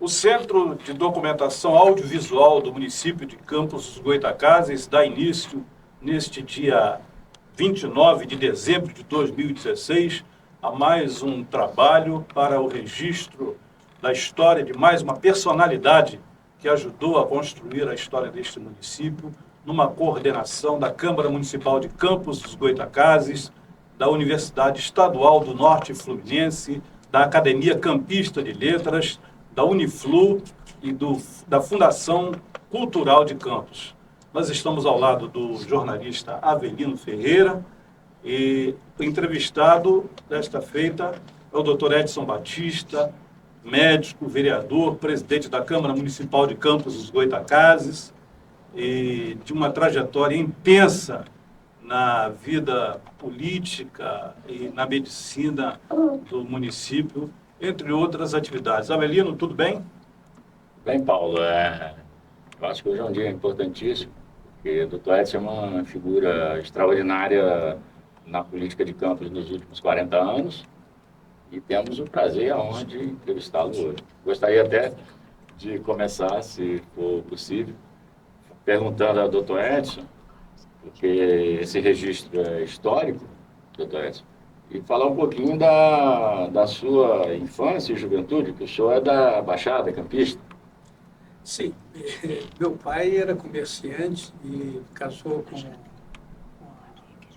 O Centro de Documentação Audiovisual do município de Campos dos Goytacazes dá início, neste dia 29 de dezembro de 2016, a mais um trabalho para o registro da história de mais uma personalidade que ajudou a construir a história deste município, numa coordenação da Câmara Municipal de Campos dos Goytacazes, da Universidade Estadual do Norte Fluminense, da Academia Campista de Letras, da Uniflu e da Fundação Cultural de Campos. Nós estamos ao lado do jornalista Avelino Ferreira e o entrevistado desta feita é o Dr. Edson Batista, médico, vereador, presidente da Câmara Municipal de Campos dos Goytacazes e de uma trajetória intensa na vida política e na medicina do município, entre outras atividades. Avelino, tudo bem? Bem, Paulo, eu acho que hoje é um dia importantíssimo, porque o Dr. Edson é uma figura extraordinária na política de Campos nos últimos 40 anos e temos o prazer e a honra de entrevistá-lo hoje. Gostaria até de começar, se for possível, perguntando ao Dr. Edson, porque esse registro é histórico, Dr. Edson, e falar um pouquinho da sua infância e juventude, que o senhor é da Baixada Campista. Sim, meu pai era comerciante e casou com a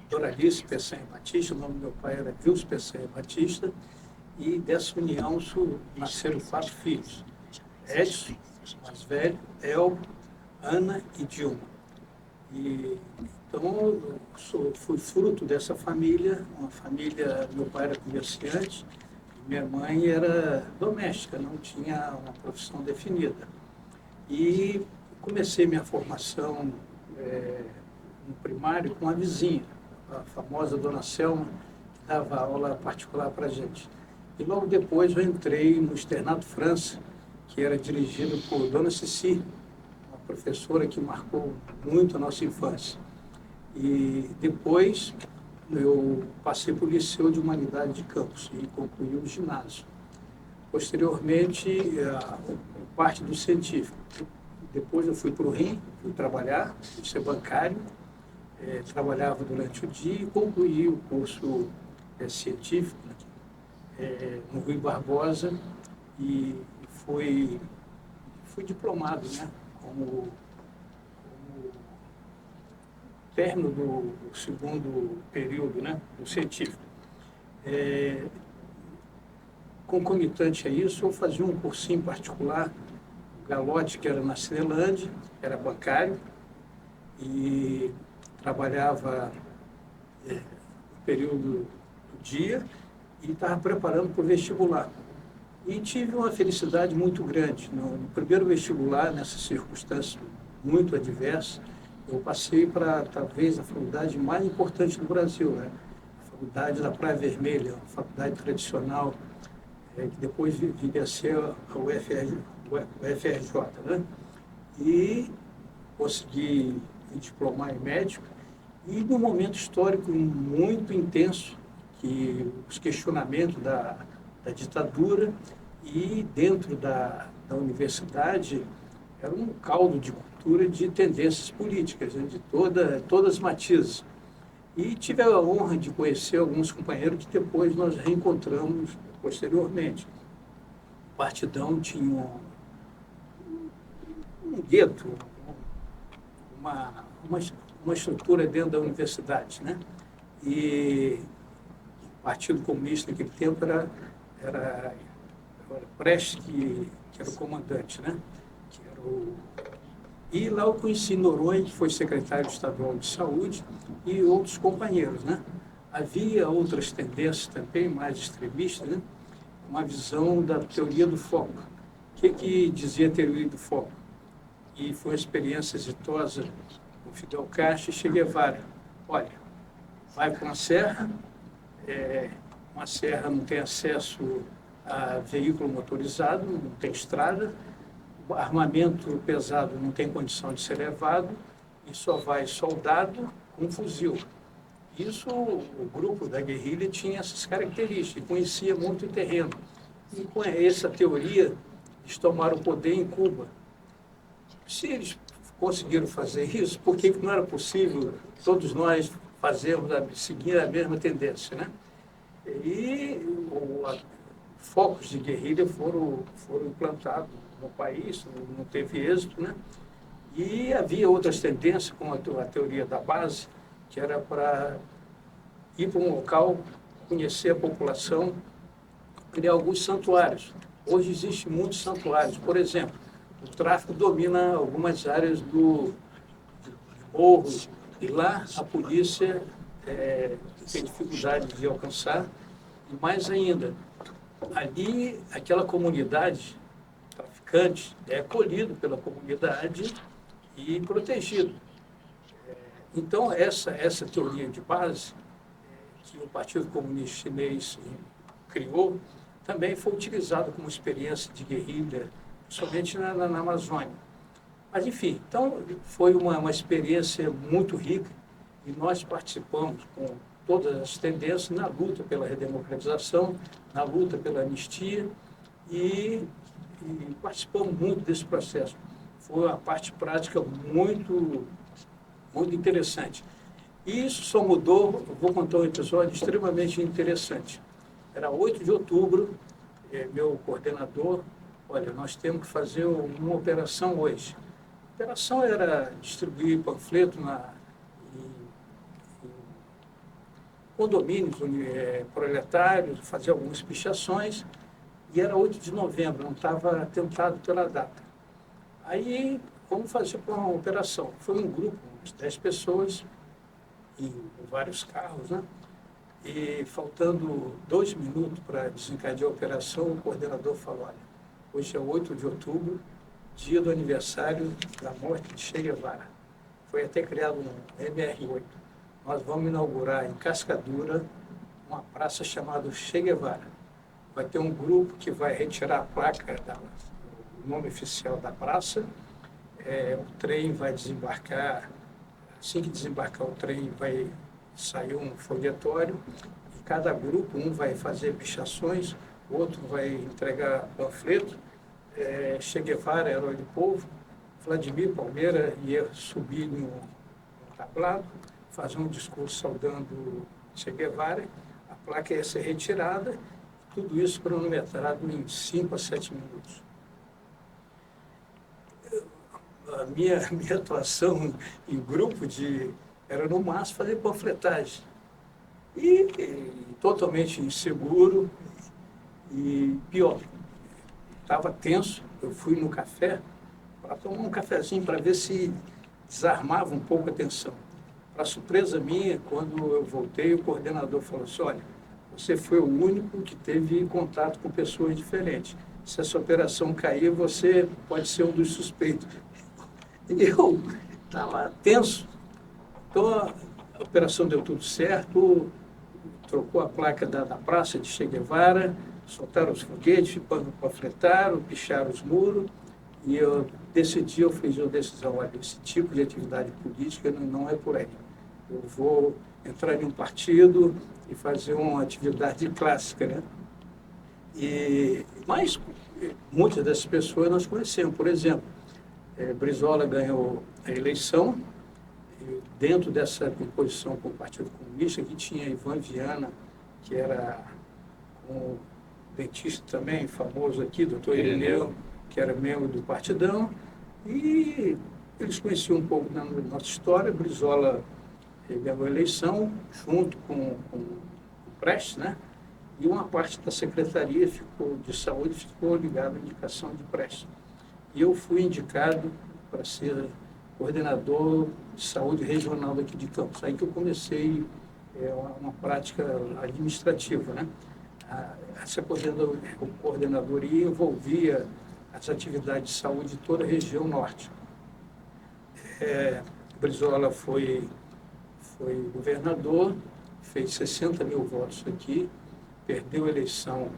Doralice Peçanha Batista, o nome do meu pai era Vilso Peçanha Batista, e dessa união nasceram 4 filhos, Edson, mais velho, Elmo, Ana e Dilma. Então, eu fui fruto dessa família, meu pai era comerciante, minha mãe era doméstica, não tinha uma profissão definida. E comecei minha formação no primário com a vizinha, a famosa Dona Selma, que dava aula particular para a gente. E logo depois eu entrei no Externato França, que era dirigido por Dona Ceci, uma professora que marcou muito a nossa infância. E depois eu passei para o Liceu de Humanidade de Campos e concluí o ginásio. Posteriormente, parte do científico. Depois eu fui para o Rio, fui trabalhar, fui ser bancário, trabalhava durante o dia e concluí o curso científico no Rui Barbosa e fui diplomado, né, como término do segundo período, né, do científico. Concomitante a isso, eu fazia um cursinho particular, o Galote, que era na Cinelândia, era bancário, e trabalhava no período do dia e estava preparando para o vestibular. E tive uma felicidade muito grande. No primeiro vestibular, nessas circunstâncias muito adversas, eu passei para, talvez, a faculdade mais importante do Brasil, né? A Faculdade da Praia Vermelha, uma faculdade tradicional, que depois viria a ser a UFRJ, né? E consegui me diplomar em médico, e num momento histórico muito intenso, que os questionamentos da ditadura e dentro da universidade era um caldo de cultura de tendências políticas, né, de todas as matizes. E tive a honra de conhecer alguns companheiros que depois nós reencontramos posteriormente. O Partidão tinha um gueto, uma estrutura dentro da universidade, né? E o Partido Comunista naquele tempo era Prestes, que era o comandante, né? E lá eu conheci Noronha, que foi secretário estadual de saúde, e outros companheiros, né? Havia outras tendências também, mais extremistas, né? Uma visão da teoria do foco. O que dizia a teoria do foco? E foi uma experiência exitosa com Fidel Castro e Che Guevara. Olha, vai para uma serra não tem acesso a veículo motorizado, não tem estrada, o armamento pesado não tem condição de ser levado e só vai soldado com fuzil. Isso, o grupo da guerrilha tinha essas características, conhecia muito o terreno. E com essa teoria eles tomaram o poder em Cuba. Se eles conseguiram fazer isso, por que não era possível todos nós seguir a mesma tendência, né? E focos de guerrilha foram implantados no país, não teve êxito, né? E havia outras tendências, como a teoria da base, que era para ir para um local, conhecer a população, criar alguns santuários. Hoje existem muitos santuários. Por exemplo, o tráfico domina algumas áreas do morro, e lá a polícia tem dificuldade de alcançar. E mais ainda, ali, aquela comunidade, traficante, é acolhido pela comunidade e protegido. Então, essa teoria de base que o Partido Comunista Chinês criou, também foi utilizada como experiência de guerrilha, somente na Amazônia. Mas, enfim, então, foi uma experiência muito rica e nós participamos com todas as tendências na luta pela redemocratização, na luta pela anistia e participamos muito desse processo. Foi uma parte prática muito interessante. E isso só mudou, eu vou contar um episódio extremamente interessante. Era 8 de outubro, meu coordenador, olha, nós temos que fazer uma operação hoje. A operação era distribuir panfleto em condomínios proletários, fazer algumas pichações, e era 8 de novembro, não estava atentado pela data. Aí, vamos fazer uma operação. Foi um grupo, umas 10 pessoas, em vários carros, né? E faltando 2 minutos para desencadear a operação, o coordenador falou, olha, hoje é 8 de outubro, dia do aniversário da morte de Che Guevara. Foi até criado um MR8. Nós vamos inaugurar em Cascadura uma praça chamada Che Guevara. Vai ter um grupo que vai retirar a placa, o nome oficial da praça. O trem vai desembarcar, assim que desembarcar o trem vai sair um folhetório, e cada grupo, um vai fazer pichações, o outro vai entregar panfleto. Che Guevara, herói do povo, Vladimir Palmeira ia subir no tablado, fazer um discurso saudando Che Guevara, a placa ia ser retirada, tudo isso cronometrado em 5 a 7 minutos. A minha atuação em grupo era no máximo fazer panfletagem. E totalmente inseguro e pior. Estava tenso, eu fui no café para tomar um cafezinho para ver se desarmava um pouco a tensão. Para surpresa minha, quando eu voltei, o coordenador falou assim, olha, você foi o único que teve contato com pessoas diferentes. Se essa operação cair, você pode ser um dos suspeitos. Eu estava tenso. Então, a operação deu tudo certo, trocou a placa da praça de Che Guevara, soltaram os foguetes, panfletaram, picharam os muros, e eu decidi, eu fiz uma decisão, olha, esse tipo de atividade política não é por aí. Eu vou entrar em um partido e fazer uma atividade clássica, né? Mas muitas dessas pessoas nós conhecemos. Por exemplo, Brizola ganhou a eleição, e dentro dessa composição com o Partido Comunista, que tinha Ivan Viana, que era um dentista também, famoso aqui, doutor Irineu, que era membro do Partidão, e eles conheciam um pouco da nossa história. Brizola ganhou a eleição, junto com o Prestes, né? E uma parte da Secretaria de Saúde ficou ligada à indicação de Prestes. E eu fui indicado para ser coordenador de saúde regional daqui de Campos. Aí que eu comecei uma prática administrativa, né? Essa coordenadoria envolvia as atividades de saúde de toda a região norte. Brizola foi governador, fez 60 mil votos aqui, perdeu a eleição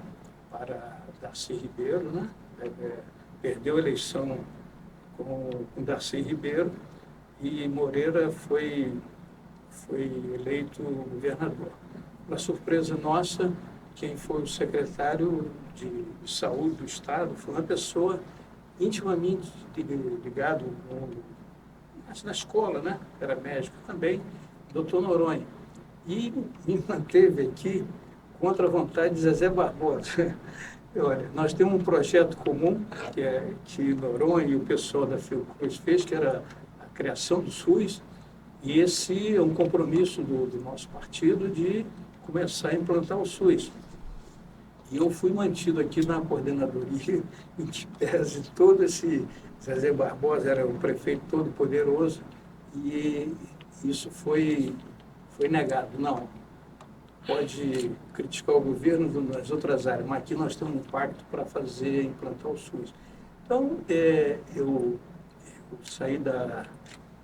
para Darcy Ribeiro, né? Perdeu a eleição com Darcy Ribeiro, e Moreira foi eleito governador. Para surpresa nossa, quem foi o secretário de saúde do Estado foi uma pessoa intimamente ligado na escola, né? Era médico também, doutor Noronha. E me manteve aqui contra a vontade de Zezé Barbosa. Olha, nós temos um projeto comum que Noronha e o pessoal da Fiocruz fez, que era a criação do SUS, e esse é um compromisso do nosso partido de começar a implantar o SUS. E eu fui mantido aqui na coordenadoria, em que pese todo esse... Zezé Barbosa era um prefeito todo poderoso, e isso foi negado. Não, pode criticar o governo nas outras áreas, mas aqui nós temos um pacto para implantar o SUS. Então, eu saí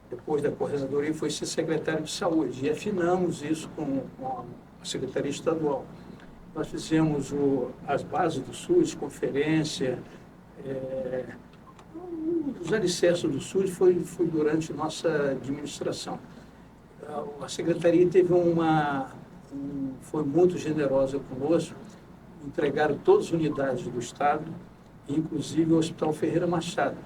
depois da coordenadoria e fui ser secretário de saúde, e afinamos isso com a Secretaria Estadual. Nós fizemos as bases do SUS, conferência, os alicerces do SUS foi durante nossa administração. A Secretaria teve foi muito generosa conosco, entregaram todas as unidades do Estado, inclusive o Hospital Ferreira Machado.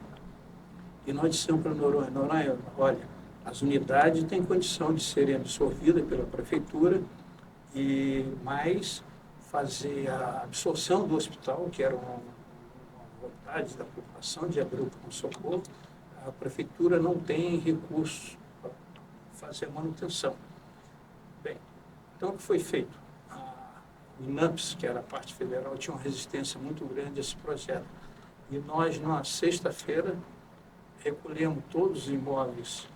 E nós dissemos para Noronha, olha, as unidades têm condição de serem absorvidas pela Prefeitura, mas fazer a absorção do hospital, que era uma vontade da população de abrir o pronto-socorro, a Prefeitura não tem recursos para fazer a manutenção. Bem, então o que foi feito? O INAMPS, que era a parte federal, tinha uma resistência muito grande a esse projeto. E nós, na sexta-feira, recolhemos todos os imóveis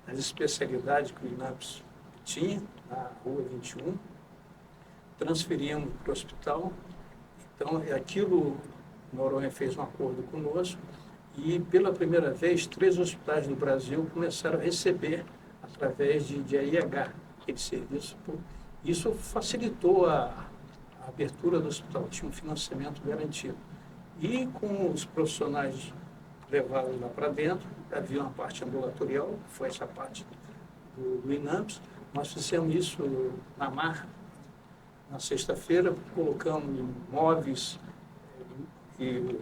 das especialidades que o INAMPS tinha, na Rua 21, transferimos para o hospital. Então, aquilo, Noronha fez um acordo conosco e, pela primeira vez, 3 hospitais do Brasil começaram a receber através de AIH, aquele serviço. Isso facilitou a abertura do hospital, tinha um financiamento garantido. E com os profissionais levados lá para dentro, havia uma parte ambulatorial, que foi essa parte do INAMPS. Nós fizemos isso na marra, na sexta-feira, colocamos móveis e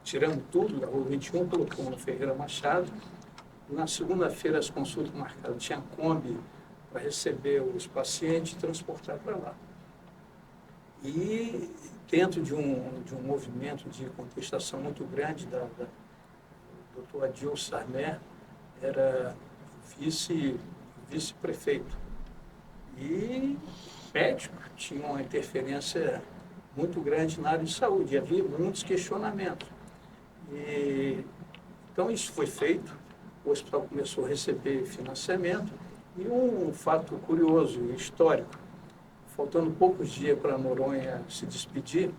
tiramos tudo da Rua 21, colocamos no Ferreira Machado. Na segunda-feira, as consultas marcadas, tinha Kombi para receber os pacientes e transportar para lá. E dentro de um movimento de contestação muito grande do Dr. Adil Sarné, era vice-prefeito. E médico tinha uma interferência muito grande na área de saúde, e havia muitos questionamentos. Então isso foi feito, o hospital começou a receber financiamento, e um fato curioso e histórico, faltando poucos dias para Noronha se despedir,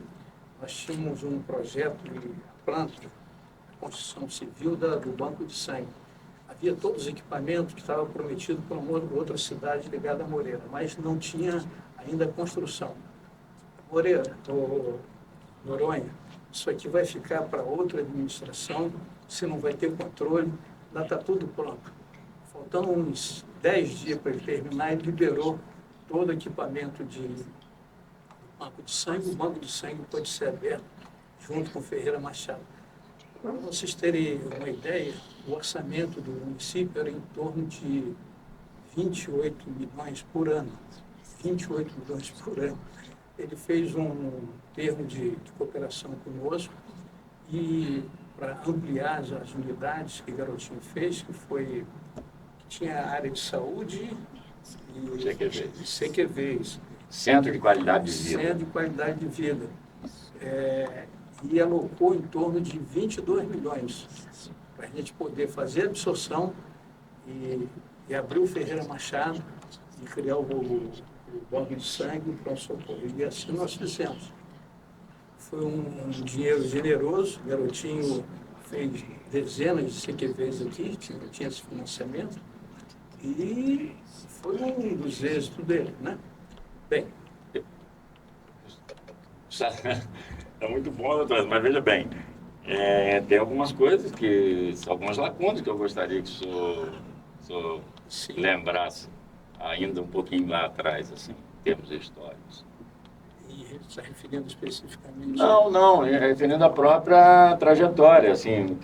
nós tínhamos um projeto de planta, construção civil do banco de sangue. Havia todos os equipamentos que estavam prometidos para uma outra cidade ligada a Moreira, mas não tinha ainda construção. Moreira, Noronha, isso aqui vai ficar para outra administração, você não vai ter controle, lá está tudo pronto. Faltando uns 10 dias para ele terminar, ele liberou todo o equipamento de banco de sangue. O banco de sangue pode ser aberto junto com o Ferreira Machado. Para vocês terem uma ideia, o orçamento do município era em torno de 28 milhões por ano. 28 milhões por ano. Ele fez um termo de cooperação conosco e para ampliar as unidades que Garotinho fez, que tinha a área de saúde e CQVs. Centro de Qualidade de Vida. Centro de Qualidade de Vida. E alocou em torno de 22 milhões para a gente poder fazer a absorção e abrir o Ferreira Machado e criar o banco de sangue e o pronto-socorro. E assim nós fizemos. Foi um dinheiro generoso, o Garotinho fez dezenas de CQVs aqui, tinha esse financiamento, e foi um dos êxitos dele, né? Bem. É muito bom, doutor, mas veja bem, tem algumas coisas algumas lacunas que eu gostaria que o senhor lembrasse ainda um pouquinho lá atrás, assim, em termos históricos. E está referindo especificamente... Não, referindo à própria trajetória, assim,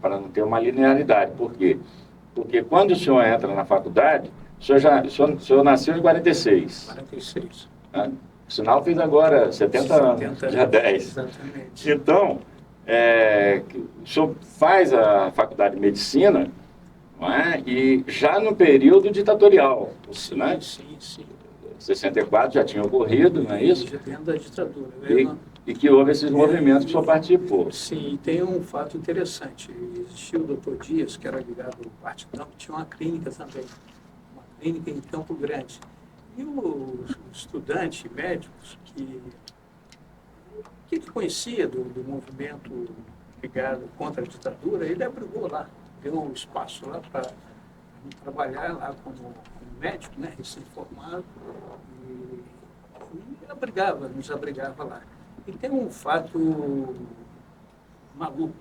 para não ter uma linearidade. Por quê? Porque quando o senhor entra na faculdade, o senhor nasceu em 46. 46. Né? O sinal fez agora 70 anos, dia 10. Exatamente. Então, o senhor faz a faculdade de medicina, não é? E já no período ditatorial, Sim, né? sim. 64 já tinha ocorrido, não é isso? Já dentro da ditadura. E que houve esses movimentos que o senhor participou. Sim, tem um fato interessante. Existia o doutor Dias, que era ligado ao Partidão, que tinha uma clínica também, uma clínica em Campo Grande. E os estudantes médicos que ele conhecia do movimento ligado contra a ditadura, ele abrigou lá, deu um espaço lá para trabalhar lá como médico, né, recém-formado, e nos abrigava lá. E tem um fato maluco,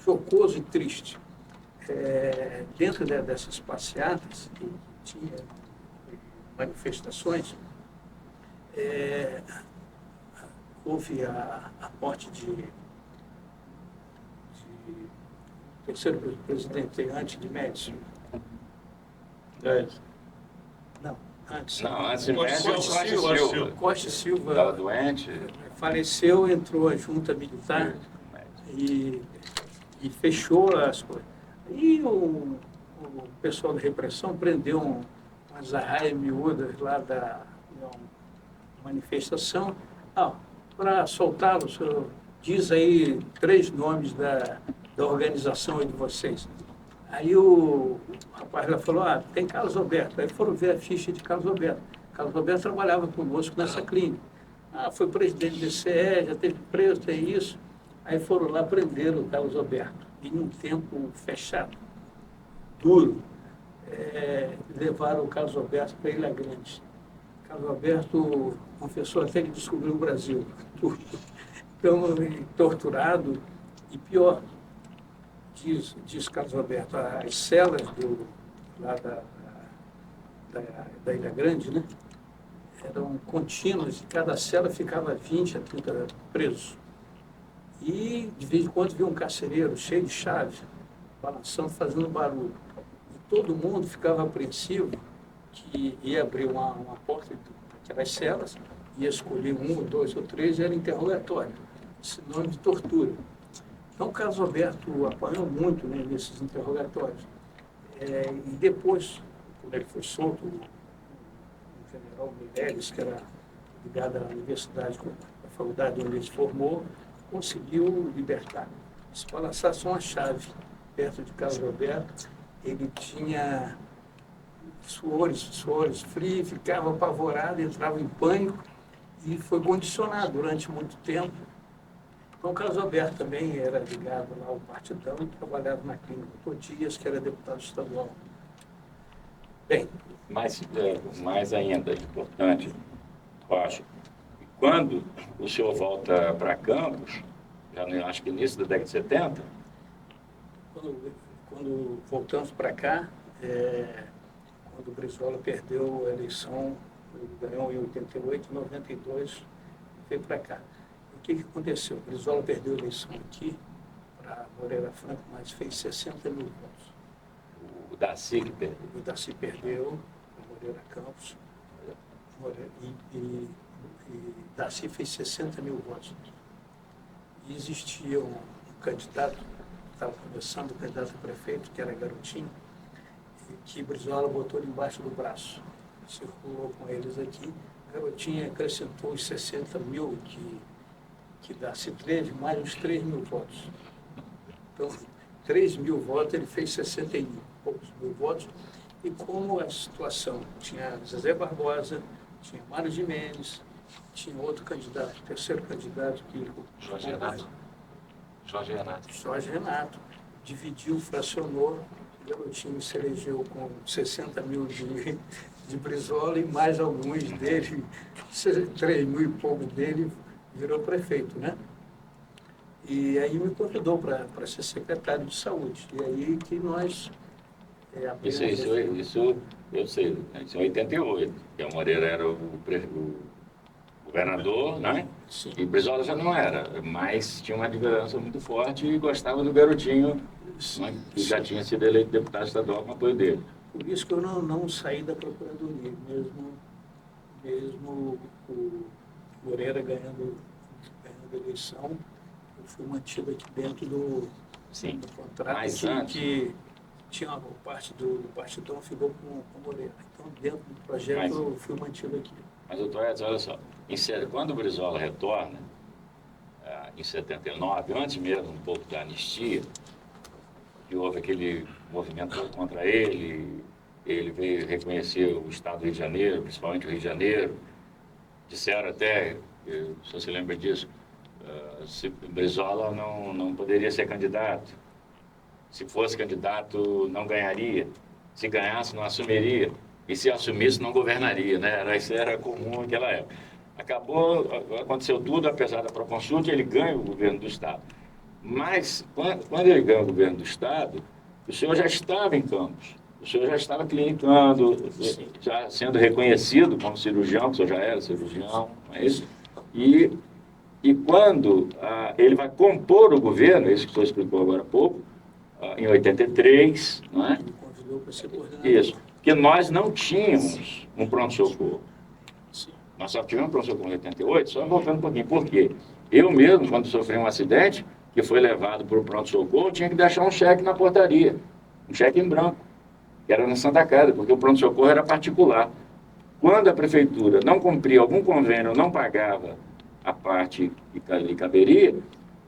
jocoso e triste. Dentro dessas passeatas, que tinha manifestações, houve a morte de terceiro presidente antes de Médici. Não, antes. Não, antes de Médici, Costa Silva estava doente. Faleceu, entrou a junta militar e fechou as coisas. E o pessoal da repressão prendeu umas arraias miúdas lá da manifestação. Para soltá-lo, o senhor diz aí 3 nomes da organização aí de vocês. Aí o rapaz lá falou, tem Carlos Alberto. Aí foram ver a ficha de Carlos Alberto. Carlos Alberto trabalhava conosco nessa clínica. Foi presidente do DCE, já teve preso, tem isso. Aí foram lá prender o Carlos Alberto. E num tempo fechado, duro, levaram o Carlos Alberto para Ilha Grande. Carlos Alberto confessou até que descobriu o Brasil. Então, torturado. E pior, diz Carlos Alberto, as celas lá da Ilha Grande, né, eram contínuas e cada cela ficava 20 a 30 presos. E, de vez em quando, via um carcereiro cheio de chave, balançando, fazendo barulho. E todo mundo ficava apreensivo que ia abrir uma porta daquelas celas, ia escolher 1, 2 ou 3, e era interrogatório, sinônimo de tortura. Então, o Carlos Alberto apanhou muito, né, nesses interrogatórios. E depois, quando ele foi solto, o general Meirelles, que era ligado à universidade, à faculdade onde ele se formou, conseguiu libertar. Se balançasse uma chave perto de Carlos Alberto, ele tinha suores frios, ficava apavorado, entrava em pânico e foi condicionado durante muito tempo. Então, o Carlos Alberto também era ligado lá ao Partidão e trabalhava na clínica Doutor Dias, que era deputado estadual. Bem. Mais ainda importante, eu acho, quando o senhor volta para Campos, acho que início da década de 70? Quando voltamos para cá, quando o Brizola perdeu a eleição, ele ganhou em 88, em 92, veio para cá. O que aconteceu? O Brizola perdeu a eleição aqui para Moreira Franco, mas fez 60 mil votos. O Darcy que perdeu. O Darcy perdeu para Moreira Campos. E Darcy fez 60 mil votos. E existia um candidato, estava começando, o candidato a prefeito, que era Garotinho, que Brizola botou ele embaixo do braço. Circulou com eles aqui. Garotinho acrescentou os 60 mil que Darcy teve, mais uns 3 mil votos. Então, 3 mil votos, ele fez 60 e poucos mil votos. E como a situação tinha Zezé Barbosa, tinha Mário Gimenez, tinha outro candidato, terceiro candidato, que Jorge Renato. Dividiu, fracionou, o Garotinho se elegeu com 60 mil de Brizola e mais alguns dele, 3 mil e pouco dele, virou prefeito, né? E aí me convidou para ser secretário de saúde. E aí que nós Isso eu sei, né? Isso em 88, que o Moreira era o governador, né? Sim. E Brizola já não era, mas tinha uma liderança muito forte e gostava do garotinho, né? Que já tinha sido eleito deputado estadual com apoio dele. Por isso que eu não saí da Procuradoria, mesmo o Moreira ganhando a eleição, eu fui mantido aqui dentro do contrato Mas antes, que tinha uma parte do Partidão ficou com o Moreira. Então, dentro do projeto, eu fui mantido aqui. Mas, doutor Edson, olha só, quando o Brizola retorna, em 79, antes mesmo um pouco da anistia, que houve aquele movimento todo contra ele, ele veio reconhecer o Estado do Rio de Janeiro, principalmente o Rio de Janeiro, disseram até, se você lembra disso, se Brizola não poderia ser candidato, se fosse candidato não ganharia, se ganhasse não assumiria, e se assumisse não governaria, né? Isso era comum naquela época. Aconteceu tudo, apesar da Proconsulta, ele ganha o governo do Estado. Mas, quando ele ganha o governo do Estado, o senhor já estava em Campos, o senhor já estava clinicando, já sendo reconhecido como cirurgião, que o senhor já era cirurgião, não é isso? E quando ele vai compor o governo, isso que o senhor explicou agora há pouco, em 83, não é? Me convidou para ser coordenador. Isso, porque nós não tínhamos um pronto-socorro. Nós só tivemos um pronto-socorro em 88, só voltando um pouquinho. Por quê? Eu mesmo, quando sofri um acidente, que foi levado para o pronto-socorro, tinha que deixar um cheque na portaria, um cheque em branco, que era na Santa Casa, porque o pronto-socorro era particular. Quando a prefeitura não cumpria algum convênio, não pagava a parte que lhe caberia,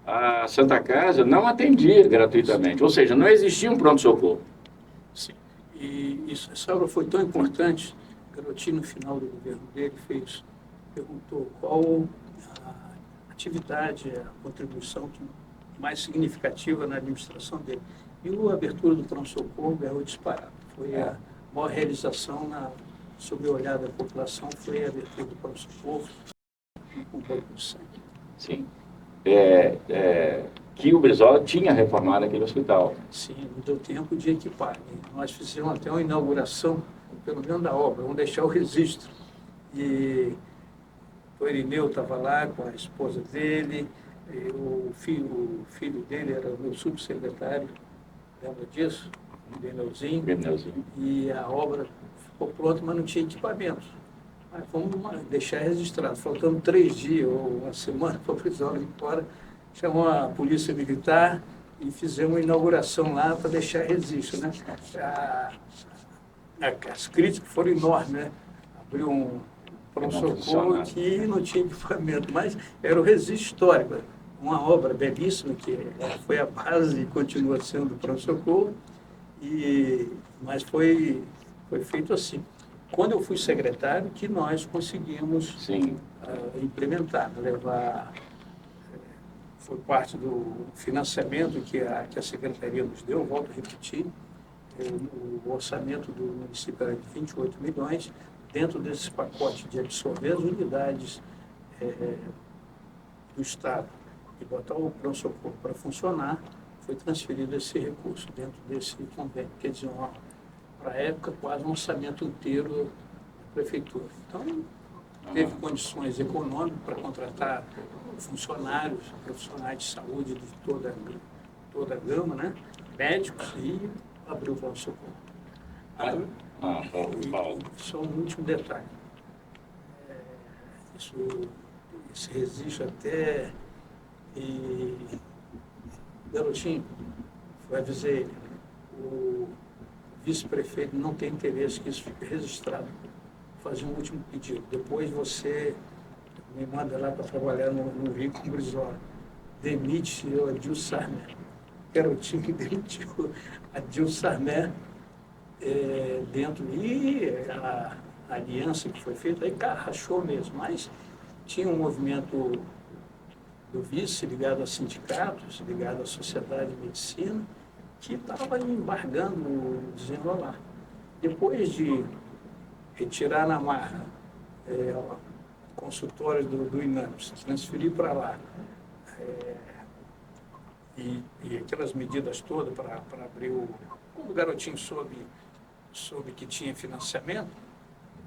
a Santa Casa não atendia gratuitamente, ou seja, não existia um pronto-socorro. Sim. E essa obra foi tão importante, Garotinho, no final do governo dele, perguntou qual a atividade, a contribuição mais significativa na administração dele. E a abertura do pronto-socorro ganhou disparado. Foi a maior realização sob o olhar da população, foi a abertura do pronto-socorro com banco de sangue. Sim. Que o Brizola tinha reformado aquele hospital. Sim, não deu tempo de equipar. Nós fizemos até uma inauguração, pelo menos da obra, vamos deixar o registro. E o Irineu estava lá com a esposa dele, o filho dele era o meu subsecretário, lembra disso? O Beneuzinho. E a obra ficou pronta, mas não tinha equipamento. Mas vamos deixar registrado. Faltando 3 dias ou uma semana para o Brizola ir embora, chamou a polícia militar e fizemos uma inauguração lá para deixar registro, né? As críticas foram enormes, né? Abriu um pronto-socorro que não tinha equipamento, mas era o registro histórico. Uma obra belíssima que foi a base e continua sendo o pronto-socorro, mas foi feito assim. Quando eu fui secretário, que nós conseguimos implementar, levar... Foi parte do financiamento que a Secretaria nos deu, volto a repetir, o orçamento do município era de 28 milhões, dentro desse pacote de absorver as unidades do Estado e botar o pronto-socorro para funcionar, foi transferido esse recurso dentro desse convênio, quer dizer, para a época, quase um orçamento inteiro da Prefeitura. Então, teve condições econômicas para contratar funcionários, profissionais de saúde de toda a gama, né? Médicos, e abriu o pronto-socorro. Só um último detalhe. Esse registro até... Garotinho, eu avisei ele, o vice-prefeito não tem interesse que isso fique registrado. Vou fazer um último pedido. Depois você me manda lá para trabalhar no Rio com o Brizola. Demite o Adil Sarmé. Garotinho que demitiu Adil Sarmé dentro. E a aliança que foi feita, aí rachou mesmo. Mas tinha um movimento do vice ligado a sindicatos, ligado à sociedade de medicina, que estava embargando o desenrolar. Depois de retirar na marra consultórios do INAMPS, transferir para lá, e aquelas medidas todas para abrir Quando o garotinho soube que tinha financiamento,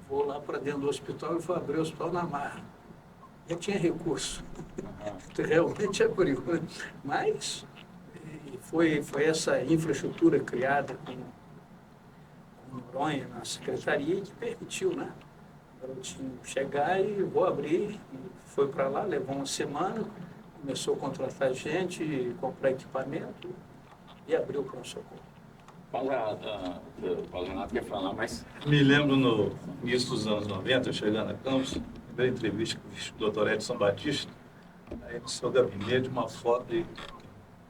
vou lá para dentro do hospital e vou abrir o hospital na marra. Já tinha recurso. Realmente abriu, né? Mas foi essa infraestrutura criada com Noronha na secretaria que permitiu, né? O garotinho chegar e vou abrir. E foi para lá, levou uma semana, começou a contratar gente, comprar equipamento e abriu o pronto-socorro. O Paulo Renato quer falar, mas Me lembro no início dos anos 90, chegando a Campos, primeira entrevista com o Dr. Edson Batista, aí no seu gabinete, uma foto de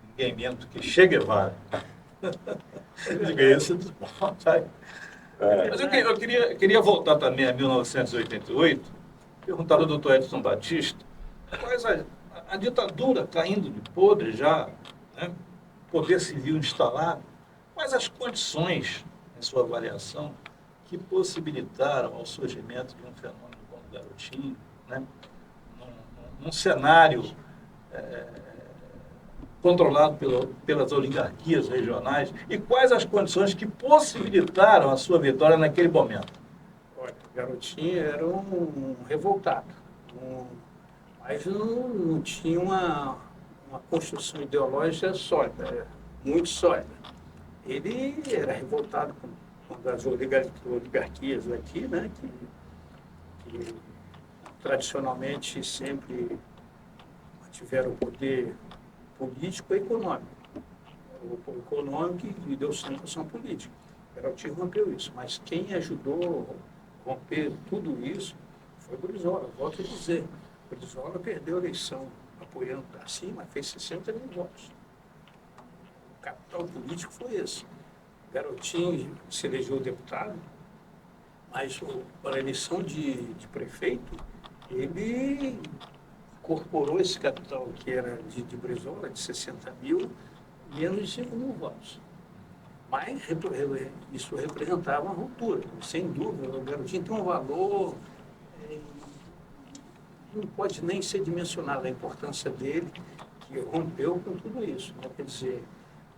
ninguém menos que Che Guevara. Diga isso. Mas eu queria voltar também a 1988, perguntar ao Dr. Edson Batista, quais a ditadura caindo de podre já, né? Poder civil instalado, quais as condições, em sua avaliação, que possibilitaram ao surgimento de um fenômeno como o garotinho, né? Num cenário controlado pelas oligarquias regionais, e quais as condições que possibilitaram a sua vitória naquele momento? Olha, o garotinho era um revoltado, mas não tinha uma construção ideológica sólida, muito sólida. Ele era revoltado com as oligarquias daqui, né, que tradicionalmente sempre tiveram o poder político e econômico. O econômico e deu sustentação política. O garotinho rompeu isso, mas quem ajudou a romper tudo isso foi Brizola. Volto a dizer, Brizola perdeu a eleição apoiando o Darcy, mas fez 60 mil votos. O capital político foi esse. O garotinho se elegeu deputado, mas para a eleição de prefeito, ele incorporou esse capital que era de Brizola, de 60 mil, menos de 5 mil votos. Mas isso representava uma ruptura, sem dúvida. O garotinho tem um valor, não pode nem ser dimensionado a importância dele, que rompeu com tudo isso, né? Quer dizer,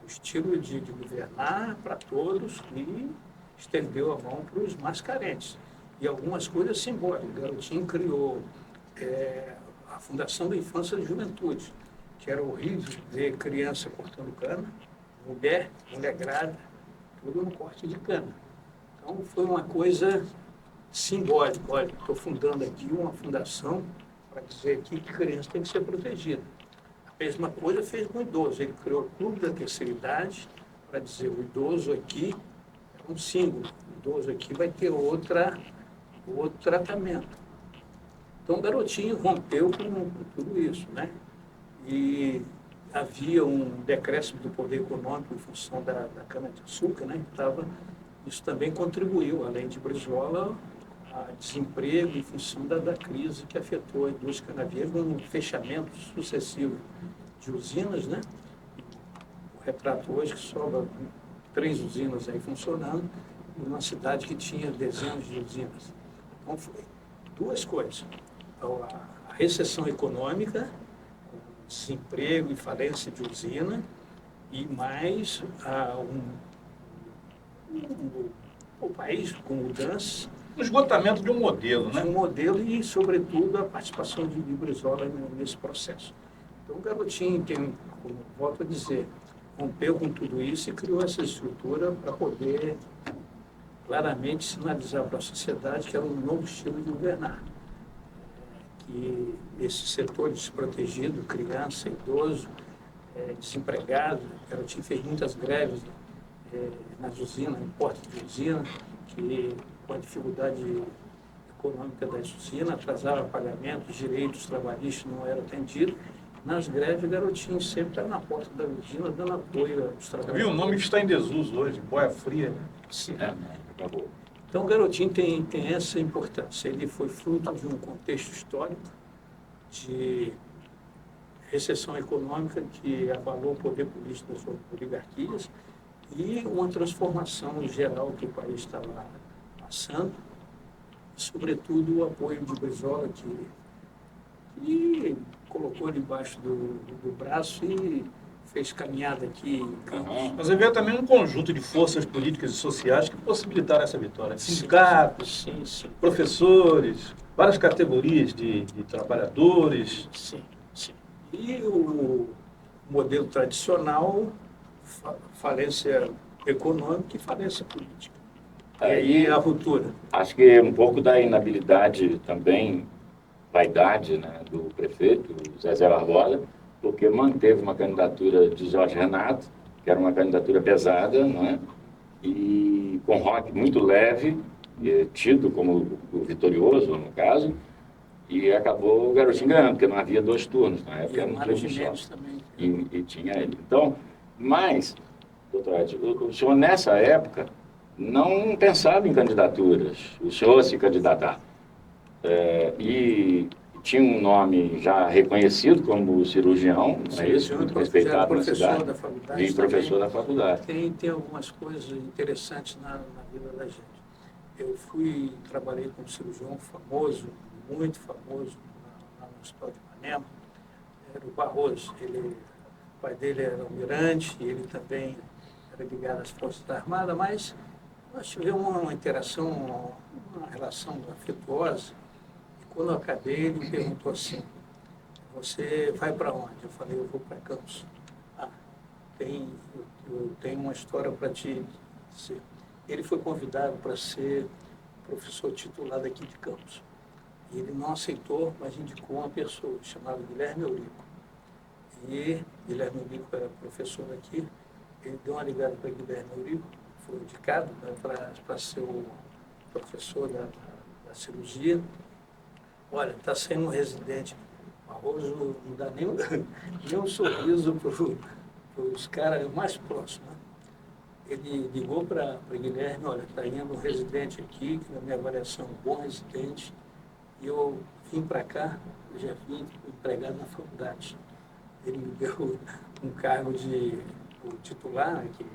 o estilo de governar para todos e estendeu a mão para os mais carentes. E algumas coisas simbólicas. O garotinho criou a Fundação da Infância e Juventude, que era horrível ver criança cortando cana, mulher grávida, tudo no corte de cana. Então foi uma coisa simbólica. Olha, estou fundando aqui uma fundação para dizer aqui que criança tem que ser protegida. A mesma coisa fez com o idoso. Ele criou o Clube da Terceira Idade para dizer o idoso aqui é um símbolo. O idoso aqui vai ter outro tratamento. Então, o garotinho rompeu com tudo isso, né? E havia um decréscimo do poder econômico em função da cana-de-açúcar, né? Isso também contribuiu, além de Brizola, a desemprego em função da crise que afetou a indústria canaviera, com um fechamento sucessivo de usinas, né? O retrato hoje que sobra 3 usinas aí funcionando, numa cidade que tinha dezenas de usinas. Então, foi 2 coisas. A recessão econômica, desemprego e falência de usina, e mais o país com mudanças. O esgotamento de um modelo, né? De um modelo e, sobretudo, a participação de Brizola nesse processo. Então, o garotinho tem, como volto a dizer, rompeu com tudo isso e criou essa estrutura para poder claramente sinalizar para a sociedade que era um novo estilo de governar. Que esse setor desprotegido, criança, idoso, desempregado, o garotinho fez muitas greves nas usinas, em portas de usina, que com a dificuldade econômica das usinas, atrasava pagamentos, direitos trabalhistas não eram atendidos. Nas greves, o garotinho sempre estava na porta da usina, dando apoio aos trabalhadores. Eu vi um nome que está em desuso hoje, boia fria. Sim. acabou. Então, o garotinho tem essa importância. Ele foi fruto de um contexto histórico de recessão econômica que abalou o poder político das oligarquias e uma transformação geral que o país estava passando, sobretudo o apoio de Brizola, que colocou ele embaixo do braço e fez caminhada aqui em Campos. Mas havia também um conjunto de forças políticas e sociais que possibilitaram essa vitória. Sindicatos, Sim. professores, várias categorias de trabalhadores. Sim. E o modelo tradicional, falência econômica e falência política. E aí a ruptura. Acho que um pouco da inabilidade também, vaidade, né, do prefeito, Zezé Barbosa, porque manteve uma candidatura de Jorge Renato, que era uma candidatura pesada, né, e com rock muito leve, tido como o vitorioso, no caso, e acabou o Garotinho ganhando, porque não havia 2 turnos, na época era um turno só. Também. E tinha ele. Então, mas, doutor Edson, o senhor nessa época não pensava em candidaturas, o senhor se candidatar. E tinha um nome já reconhecido como cirurgião, não é isso? Muito respeitado na cidade. Da faculdade E professor da faculdade. Tem algumas coisas interessantes na vida da gente. Eu trabalhei com um cirurgião famoso, muito famoso, lá no Hospital de Ipanema, era o Barroso. O pai dele era almirante, e ele também era ligado às Forças Armadas, mas nós tivemos uma interação, uma relação afetuosa. E quando eu acabei, ele me perguntou assim: você vai para onde? Eu falei: eu vou para Campos. Eu tenho uma história para te dizer. Ele foi convidado para ser professor titular daqui de Campos. E ele não aceitou, mas indicou uma pessoa chamada Guilherme Eurico. E Guilherme Eurico era professor aqui. Ele deu uma ligada para Guilherme Eurico, foi indicado, né, para ser o professor da cirurgia. Olha, está sendo um residente. Barroso não dá nem um sorriso para os caras mais próximos. Né? Ele ligou para Guilherme: olha, está indo um residente aqui, que na minha avaliação é um bom residente, e eu vim para cá, eu já vim empregado na faculdade. Ele me deu um cargo de titular, que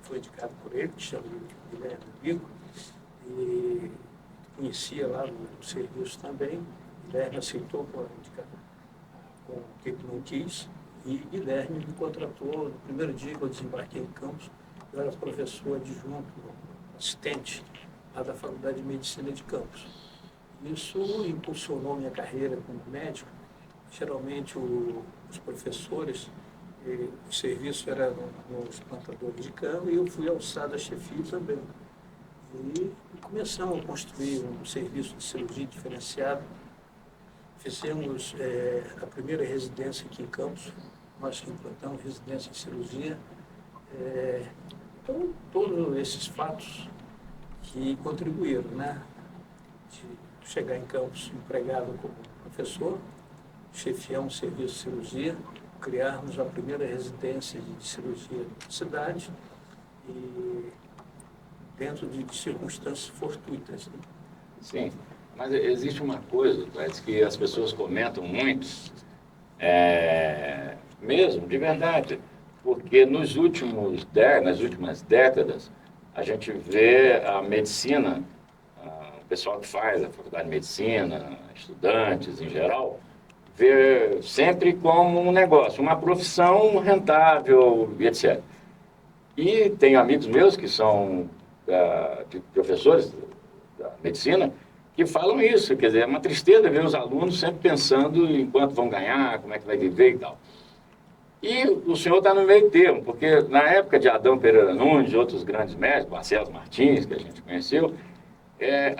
foi indicado por ele, que chama Guilherme Bico, e conhecia lá no serviço também. Guilherme aceitou por indicar com o que ele não quis, e Guilherme me contratou no primeiro dia que eu desembarquei em Campos. Eu era professor adjunto, assistente lá da Faculdade de Medicina de Campos. Isso impulsionou minha carreira como médico. Geralmente os professores, o serviço era nos plantadores de cana, e eu fui alçado a chefia também. E começamos a construir um serviço de cirurgia diferenciado. Fizemos a primeira residência aqui em Campos, nós que implantamos residência em cirurgia. Então, todos esses fatos que contribuíram, né? De chegar em Campos empregado como professor, chefiar um serviço de cirurgia, criarmos a primeira residência de cirurgia da cidade, e dentro de circunstâncias fortuitas. Né? Sim, mas existe uma coisa, parece que as pessoas comentam muito, mesmo, de verdade, porque nas últimas décadas, a gente vê a medicina, o pessoal que faz a faculdade de medicina, estudantes em geral, vê sempre como um negócio, uma profissão rentável, etc. E tem amigos meus que são de professores da medicina que falam isso, quer dizer, é uma tristeza ver os alunos sempre pensando em quanto vão ganhar, como é que vai viver e tal. E o senhor está no meio termo, porque na época de Adão Pereira Nunes, outros grandes médicos, Marcelo Martins, que a gente conheceu,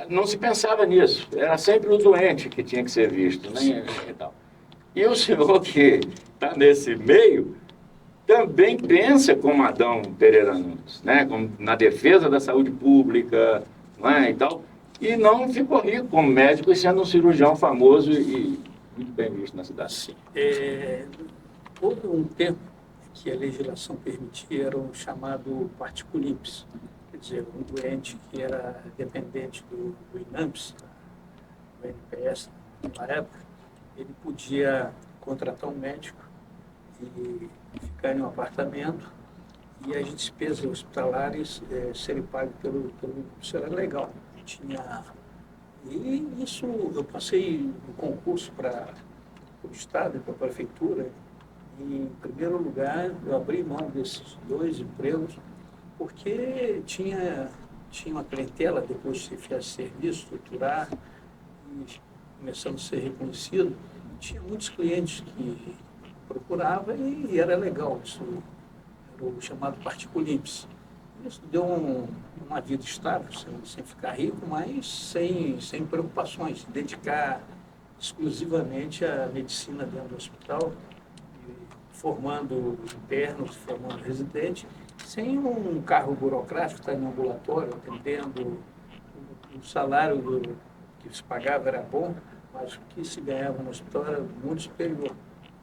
não se pensava nisso. Era sempre o doente que tinha que ser visto, né? E tal. E o senhor que está nesse meio também pensa como Adão Pereira Nunes, né? Como na defesa da saúde pública, né? E tal. E não ficou rico como médico, sendo um cirurgião famoso e muito bem visto na cidade. Sim. Houve um tempo que a legislação permitia, era o chamado particulips, quer dizer, um doente que era dependente do INAMPS, do NPS, na época, ele podia contratar um médico e ficar em um apartamento, e as despesas hospitalares serem pagas pelo isso era legal. E isso, eu passei no concurso para o Estado e para a Prefeitura, Em primeiro lugar, eu abri mão desses 2 empregos porque tinha uma clientela, depois de se serviço, estruturar, e começando a ser reconhecido, tinha muitos clientes que procuravam e era legal, isso era o chamado particulimpes. Isso deu uma vida estável, sem ficar rico, mas sem preocupações, dedicar exclusivamente à medicina dentro do hospital, formando internos, formando residentes, sem um cargo burocrático, estar no ambulatório, atendendo, o salário que se pagava era bom, mas o que se ganhava no hospital era muito superior.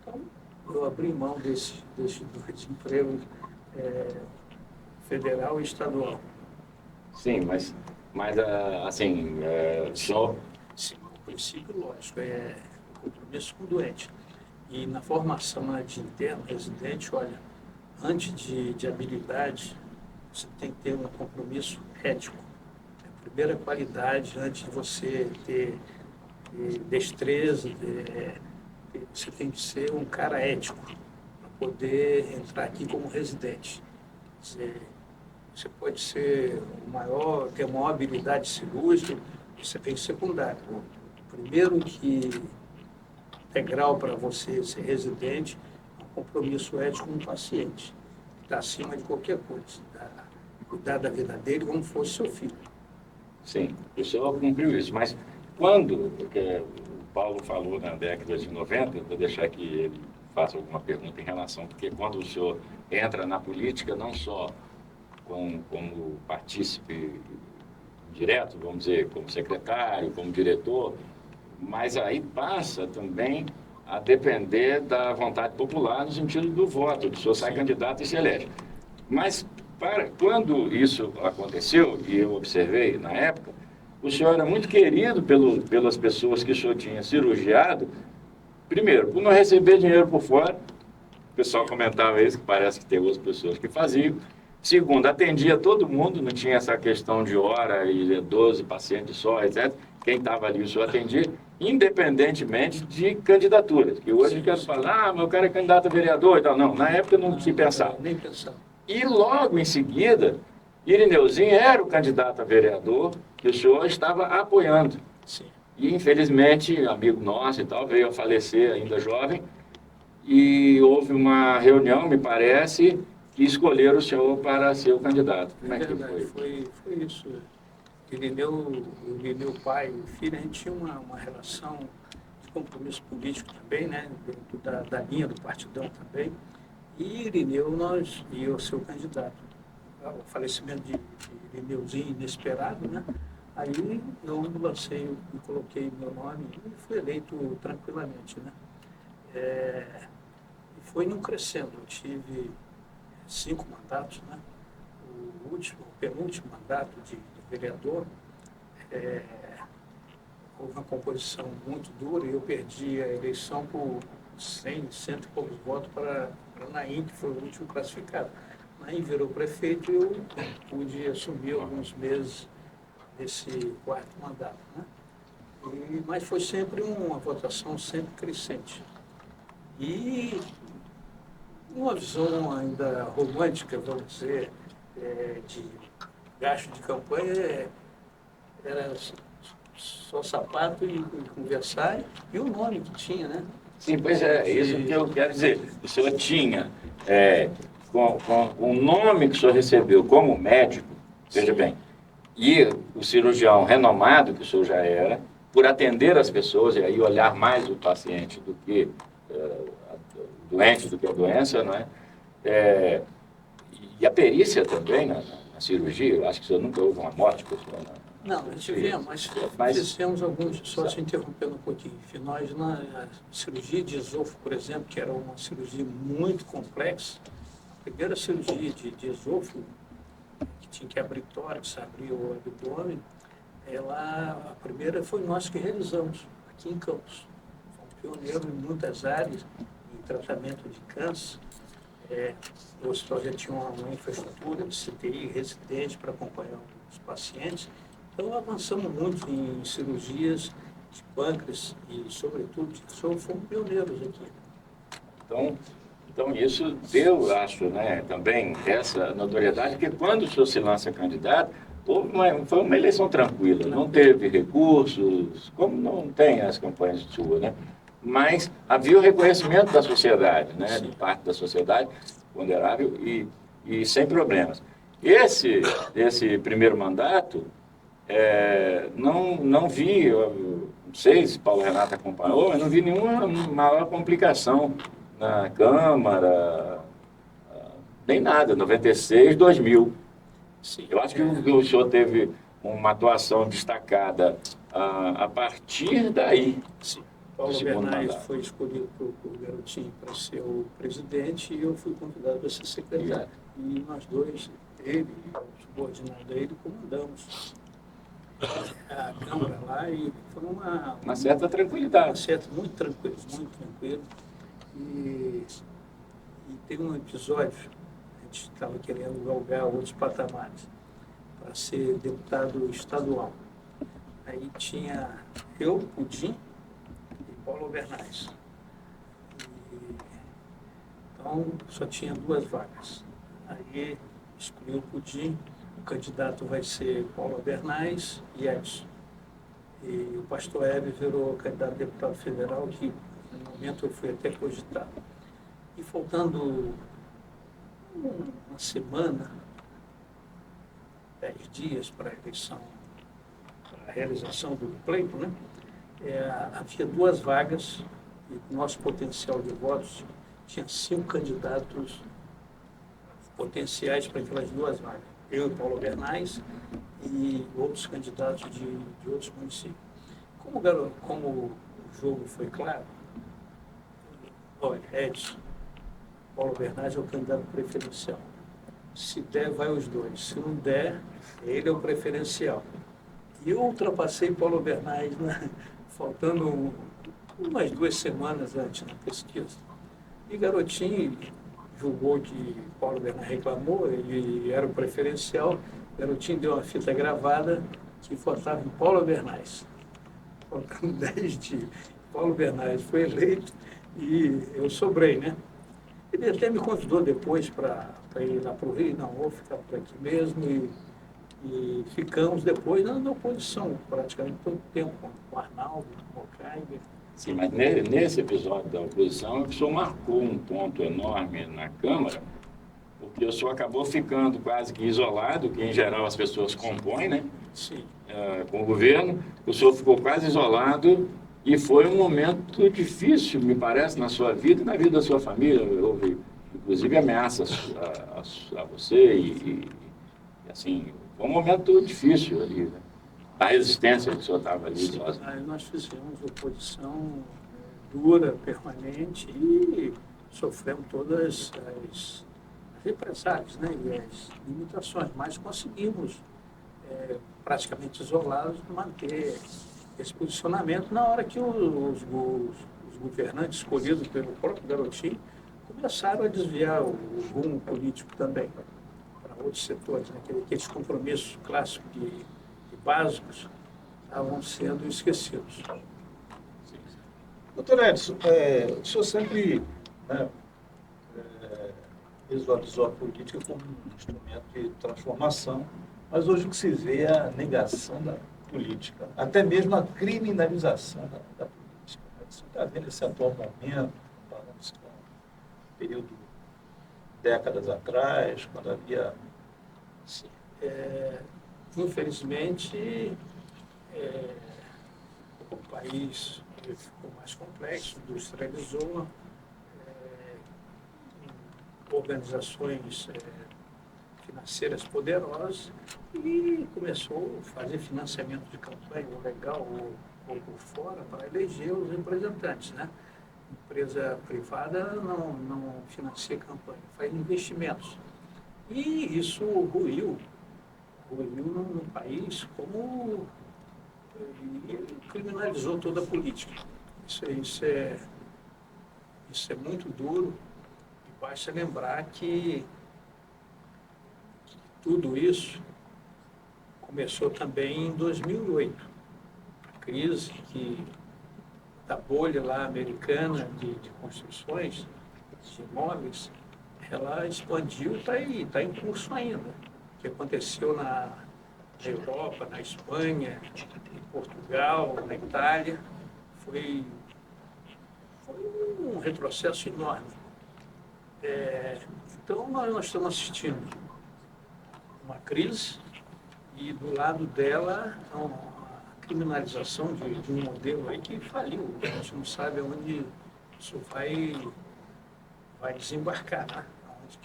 Então, eu abri mão desses 2 empregos, federal e estadual. Sim, mas assim, só... Sim, o princípio, lógico, é o compromisso com o doente. E na formação de interno, residente, olha, antes de habilidade, você tem que ter um compromisso ético. É a primeira qualidade, antes de você ter destreza, você tem que ser um cara ético para poder entrar aqui como residente. Você pode ser ter a maior habilidade cirúrgica, você tem secundário. O primeiro integral para você ser residente é um compromisso ético com o paciente, que está acima de qualquer coisa. Cuidar da vida dele como fosse seu filho. Sim, o senhor cumpriu isso, mas quando, porque o Paulo falou na década de 90, eu vou deixar que ele faça alguma pergunta em relação, porque quando o senhor entra na política, não só como partícipe direto, vamos dizer, como secretário, como diretor, mas aí passa também a depender da vontade popular no sentido do voto, o senhor sai candidato e se elege. Mas quando isso aconteceu, e eu observei na época, o senhor era muito querido pelas pessoas que o senhor tinha cirurgiado, primeiro, por não receber dinheiro por fora, o pessoal comentava isso, que parece que tem outras pessoas que faziam. Segundo, atendia todo mundo, não tinha essa questão de hora e 12 pacientes só, etc. Quem estava ali, o senhor atendia, independentemente de candidaturas. Que hoje eu quero falar, mas o cara é candidato a vereador e tal. Não, na época eu não se pensava. Nem pensar. E logo em seguida, Irineuzinho era o candidato a vereador que o senhor estava apoiando. Sim. E, infelizmente, amigo nosso e tal, veio a falecer ainda jovem. E houve uma reunião, me parece, que escolheram o senhor para ser o candidato. Como é que verdade, foi? foi isso. Irineu, pai e filho, a gente tinha uma relação de compromisso político também, né? Dentro da linha do partidão também. E Irineu, nós ia ser o candidato. O falecimento de Irineuzinho inesperado, né? Aí eu lancei, me coloquei meu nome e fui eleito tranquilamente, né? E foi num crescendo. Eu tive 5 mandatos, né? O penúltimo mandato de vereador, houve uma composição muito dura e eu perdi a eleição por 100 e poucos votos para Naim, que foi o último classificado. Naim virou prefeito e eu pude assumir alguns meses desse 4º mandato, né? Mas foi sempre uma votação sempre crescente. E uma visão ainda romântica, vamos dizer, de gasto de campanha, era só sapato e conversar, e o nome que tinha, né? Sim, pois é, isso que eu quero dizer. O senhor tinha, com o nome que o senhor recebeu como médico, veja bem, e o cirurgião renomado que o senhor já era, por atender as pessoas e aí olhar mais o paciente do que o doente, do que a doença, não é? E a perícia também na cirurgia, eu acho que o senhor nunca houve uma morte pessoal, Não, nós tivemos, mas fizemos alguns, só se interrompendo um pouquinho. Nós, na cirurgia de esôfago, por exemplo, que era uma cirurgia muito complexa, a primeira cirurgia de esôfago, que tinha que abrir tórax, abrir o abdômen, a primeira foi nós que realizamos, aqui em Campos. Fomos pioneiros em muitas áreas, em tratamento de câncer. O hospital já tinha uma infraestrutura de CTI residente para acompanhar os pacientes. Então, avançamos muito em cirurgias de pâncreas e, sobretudo, fomos pioneiros aqui. Então, Então, isso deu, acho, né, também essa notoriedade, porque quando o senhor se lança candidato, foi uma eleição tranquila, não teve recursos, como não tem as campanhas de sua, né? Mas havia o reconhecimento da sociedade, né, de parte da sociedade, ponderável e sem problemas. Esse primeiro mandato, não vi, eu não sei se Paulo Renato acompanhou, mas não vi nenhuma maior complicação na Câmara, nem nada, 96, 2000. Sim. Eu acho que o senhor teve uma atuação destacada a partir daí. Sim. Paulo segundo Bernais mandato. foi escolhido por Garotinho para ser o presidente e eu fui convidado a ser secretário. E nós dois, ele e o subordinado a ele, comandamos a Câmara lá e foi Uma certa tranquilidade. muito tranquilo, muito tranquilo. E teve um episódio, a gente estava querendo galgar outros patamares para ser deputado estadual. Aí tinha eu, Pudim e Paulo Bernais. Então, só tinha 2 vagas. Aí escolhi o Pudim, o candidato vai ser Paulo Bernais e Edson. E o pastor Hebe virou candidato a deputado federal, que no momento eu fui até cogitado. E faltando uma semana, 10 dias para a eleição, para a realização do pleito, né? Havia 2 vagas e nosso potencial de votos tinha 5 candidatos potenciais para aquelas 2 vagas. Eu e Paulo Bernais e outros candidatos de outros municípios. Como o jogo foi claro, olha, Edson, Paulo Bernais é o candidato preferencial. Se der, vai os 2. Se não der, ele é o preferencial. E eu ultrapassei Paulo Bernais, né? Faltando umas 2 semanas antes na pesquisa. E Garotinho julgou que Paulo Bernais reclamou, ele era o preferencial. Garotinho deu uma fita gravada que votava em Paulo Bernais. Faltando 10 dias. Paulo Bernais foi eleito e eu sobrei, né? Ele até me convidou depois para ir lá para o Rio. Não, vou ficar por aqui mesmo. E ficamos depois na oposição, praticamente todo o tempo, com o Arnaldo, com o Caiber. Sim, mas nesse episódio da oposição, o senhor marcou um ponto enorme na Câmara, porque o senhor acabou ficando quase que isolado, que em geral as pessoas compõem, né? Sim. Com o governo, o senhor ficou quase isolado e foi um momento difícil, me parece, na sua vida e na vida da sua família. Houve, inclusive, ameaças a você e, assim, foi um momento difícil ali, né? A resistência que o senhor estava ali sozinho. Aí nós fizemos oposição dura, permanente e sofremos todas as represálias, né, e as limitações, mas conseguimos, praticamente isolados, manter esse posicionamento na hora que os governantes escolhidos pelo próprio Garotinho começaram a desviar o rumo político também para outros setores, né, aqueles compromissos clássicos de básicos estavam sendo esquecidos. Doutor Edson, o senhor sempre, né, visualizou a política como um instrumento de transformação, mas hoje o que se vê é a negação da política, até mesmo a criminalização da política. Você está vendo esse atual momento, falando-se com um período décadas atrás, quando havia... Sim. Infelizmente, o país ficou mais complexo, industrializou, organizações financeiras poderosas e começou a fazer financiamento de campanha, ou legal ou por fora, para eleger os representantes, né? Empresa privada não financia campanha, faz investimentos. E isso ruiu no país como criminalizou toda a política. Isso é muito duro e basta lembrar que tudo isso começou também em 2008. A crise da bolha lá americana de construções de imóveis, ela expandiu e está em curso ainda. O que aconteceu na Europa, na Espanha, em Portugal, na Itália, foi um retrocesso enorme. Então, nós estamos assistindo uma crise e, do lado dela, a criminalização de um modelo aí que faliu. A gente não sabe aonde isso vai desembarcar, né? O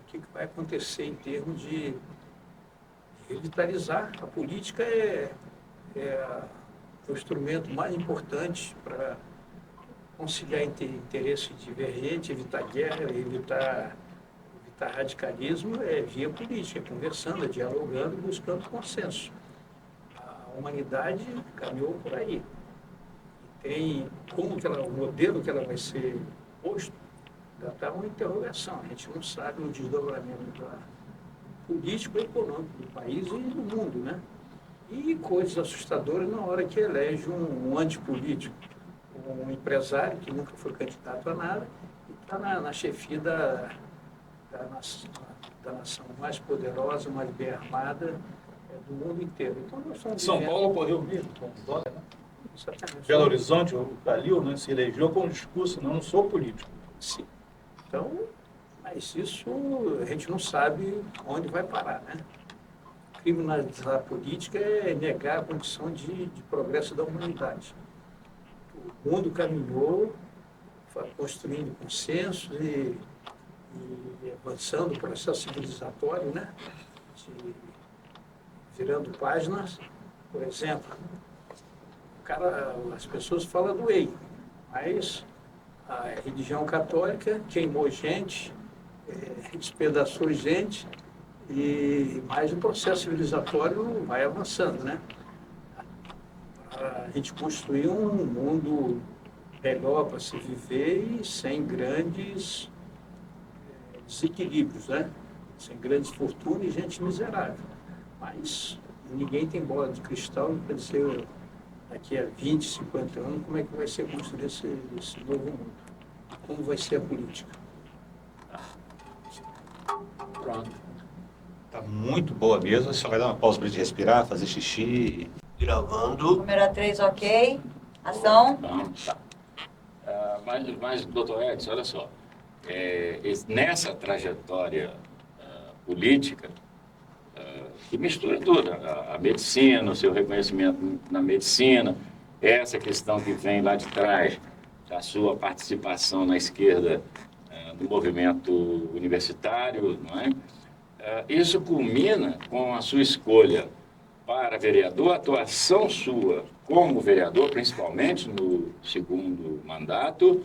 que vai acontecer em termos de revitalizar. A política é o instrumento mais importante para conciliar interesse divergente, evitar guerra, evitar radicalismo, via política, conversando, dialogando, buscando consenso. A humanidade caminhou por aí. E tem o modelo que ela vai ser posto, ainda está uma interrogação. A gente não sabe o desdobramento político e econômico do país e do mundo, né? E coisas assustadoras na hora que elege um antipolítico, um empresário que nunca foi candidato a nada e está na chefia da nação mais poderosa, mais bem armada do mundo inteiro. Então, nós estamos São vivendo... Paulo ocorreu mesmo com o Dória, né? Exatamente. Belo Horizonte, o Calil, né, se elegeu com um discurso, não sou político. Sim. Então, mas isso a gente não sabe onde vai parar, né? Criminalizar a política é negar a condição de progresso da humanidade. O mundo caminhou, construindo consensos e avançando o processo civilizatório, né? Virando páginas. Por exemplo, as pessoas falam do EI, mas a religião católica queimou gente, despedaçou gente, mas o processo civilizatório vai avançando, né? A gente construir um mundo melhor para se viver e sem grandes desequilíbrios, né? Sem grandes fortunas e gente miserável. Mas ninguém tem bola de cristal para dizer daqui a 20, 50 anos como é que vai ser construído esse novo mundo. Como vai ser a política. Pronto. Tá muito boa mesmo. Só vai dar uma pausa para gente respirar, fazer xixi. Gravando. Câmera 3, ok. Ação. Então, tá. Mas, doutor Edson, olha só. Nessa trajetória política, que mistura tudo, a medicina, o seu reconhecimento na medicina, essa questão que vem lá de trás, da sua participação na esquerda do movimento universitário, não é? Isso culmina com a sua escolha para vereador, a atuação sua como vereador, principalmente no segundo mandato,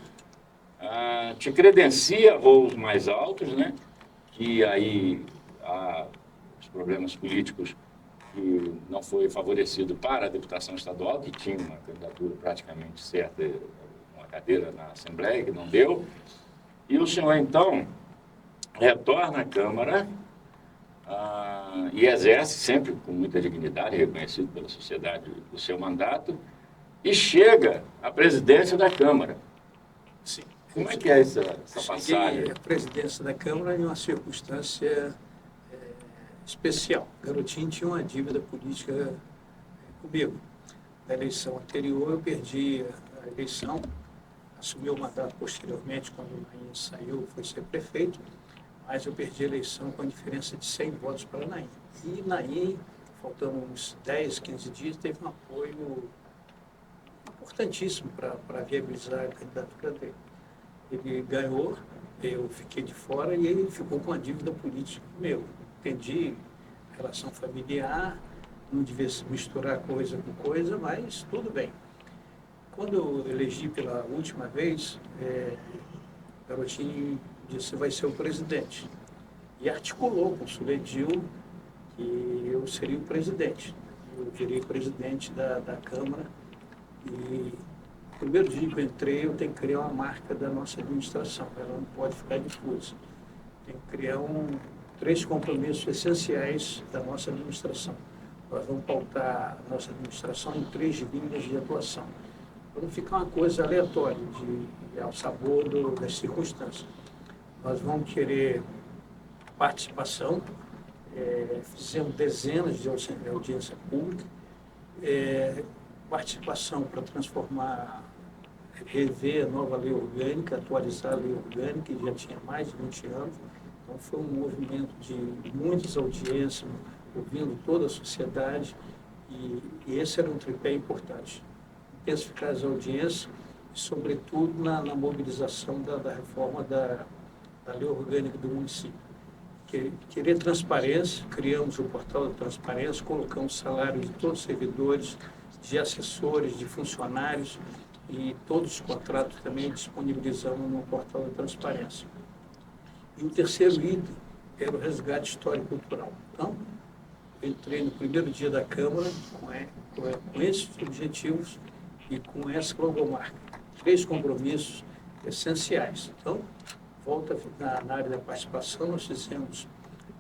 te credencia a voos mais altos, né? Que aí há os problemas políticos que não foi favorecido para a deputação estadual, que tinha uma candidatura praticamente certa, uma cadeira na Assembleia, que não deu. E o senhor, então, retorna à Câmara e exerce sempre com muita dignidade, reconhecido pela sociedade, o seu mandato, e chega à presidência da Câmara. Sim. Como é que é essa passagem? Cheguei à presidência da Câmara em uma circunstância especial. O Garotinho tinha uma dívida política comigo. Na eleição anterior, eu perdi a eleição, assumi o mandato posteriormente, quando o Naim saiu, foi ser prefeito, mas eu perdi a eleição com a diferença de 100 votos para Naim. E Naim, faltando uns 10, 15 dias, teve um apoio importantíssimo para viabilizar a candidatura dele. Ele ganhou, eu fiquei de fora e ele ficou com a dívida política meu. Entendi relação familiar, não devia se misturar coisa com coisa, mas tudo bem. Quando eu elegi pela última vez, o Garotinho disse: vai ser o presidente. E articulou com o Suledil que eu seria o presidente. Eu virei presidente da Câmara e no primeiro dia que eu entrei, eu tenho que criar uma marca da nossa administração, ela não pode ficar difusa. Tem que criar 3 compromissos essenciais da nossa administração. Nós vamos pautar a nossa administração em 3 linhas de atuação, para não ficar uma coisa aleatória, ao sabor das circunstâncias. nós vamos querer participação, fizemos dezenas de audiência pública, participação para transformar, rever a nova lei orgânica, atualizar a lei orgânica, que já tinha mais de 20 anos. Então, foi um movimento de muitas audiências, ouvindo toda a sociedade, e esse era um tripé importante. Intensificar as audiências e, sobretudo, na mobilização da reforma da lei orgânica do município. Querer transparência, criamos o portal da transparência, colocamos salários de todos os servidores, de assessores, de funcionários, e todos os contratos também disponibilizamos no portal da transparência. E o terceiro item era o resgate histórico-cultural. Então, eu entrei no primeiro dia da Câmara com esses objetivos e com essa logomarca. 3 compromissos essenciais. Então, volta na área da participação, nós fizemos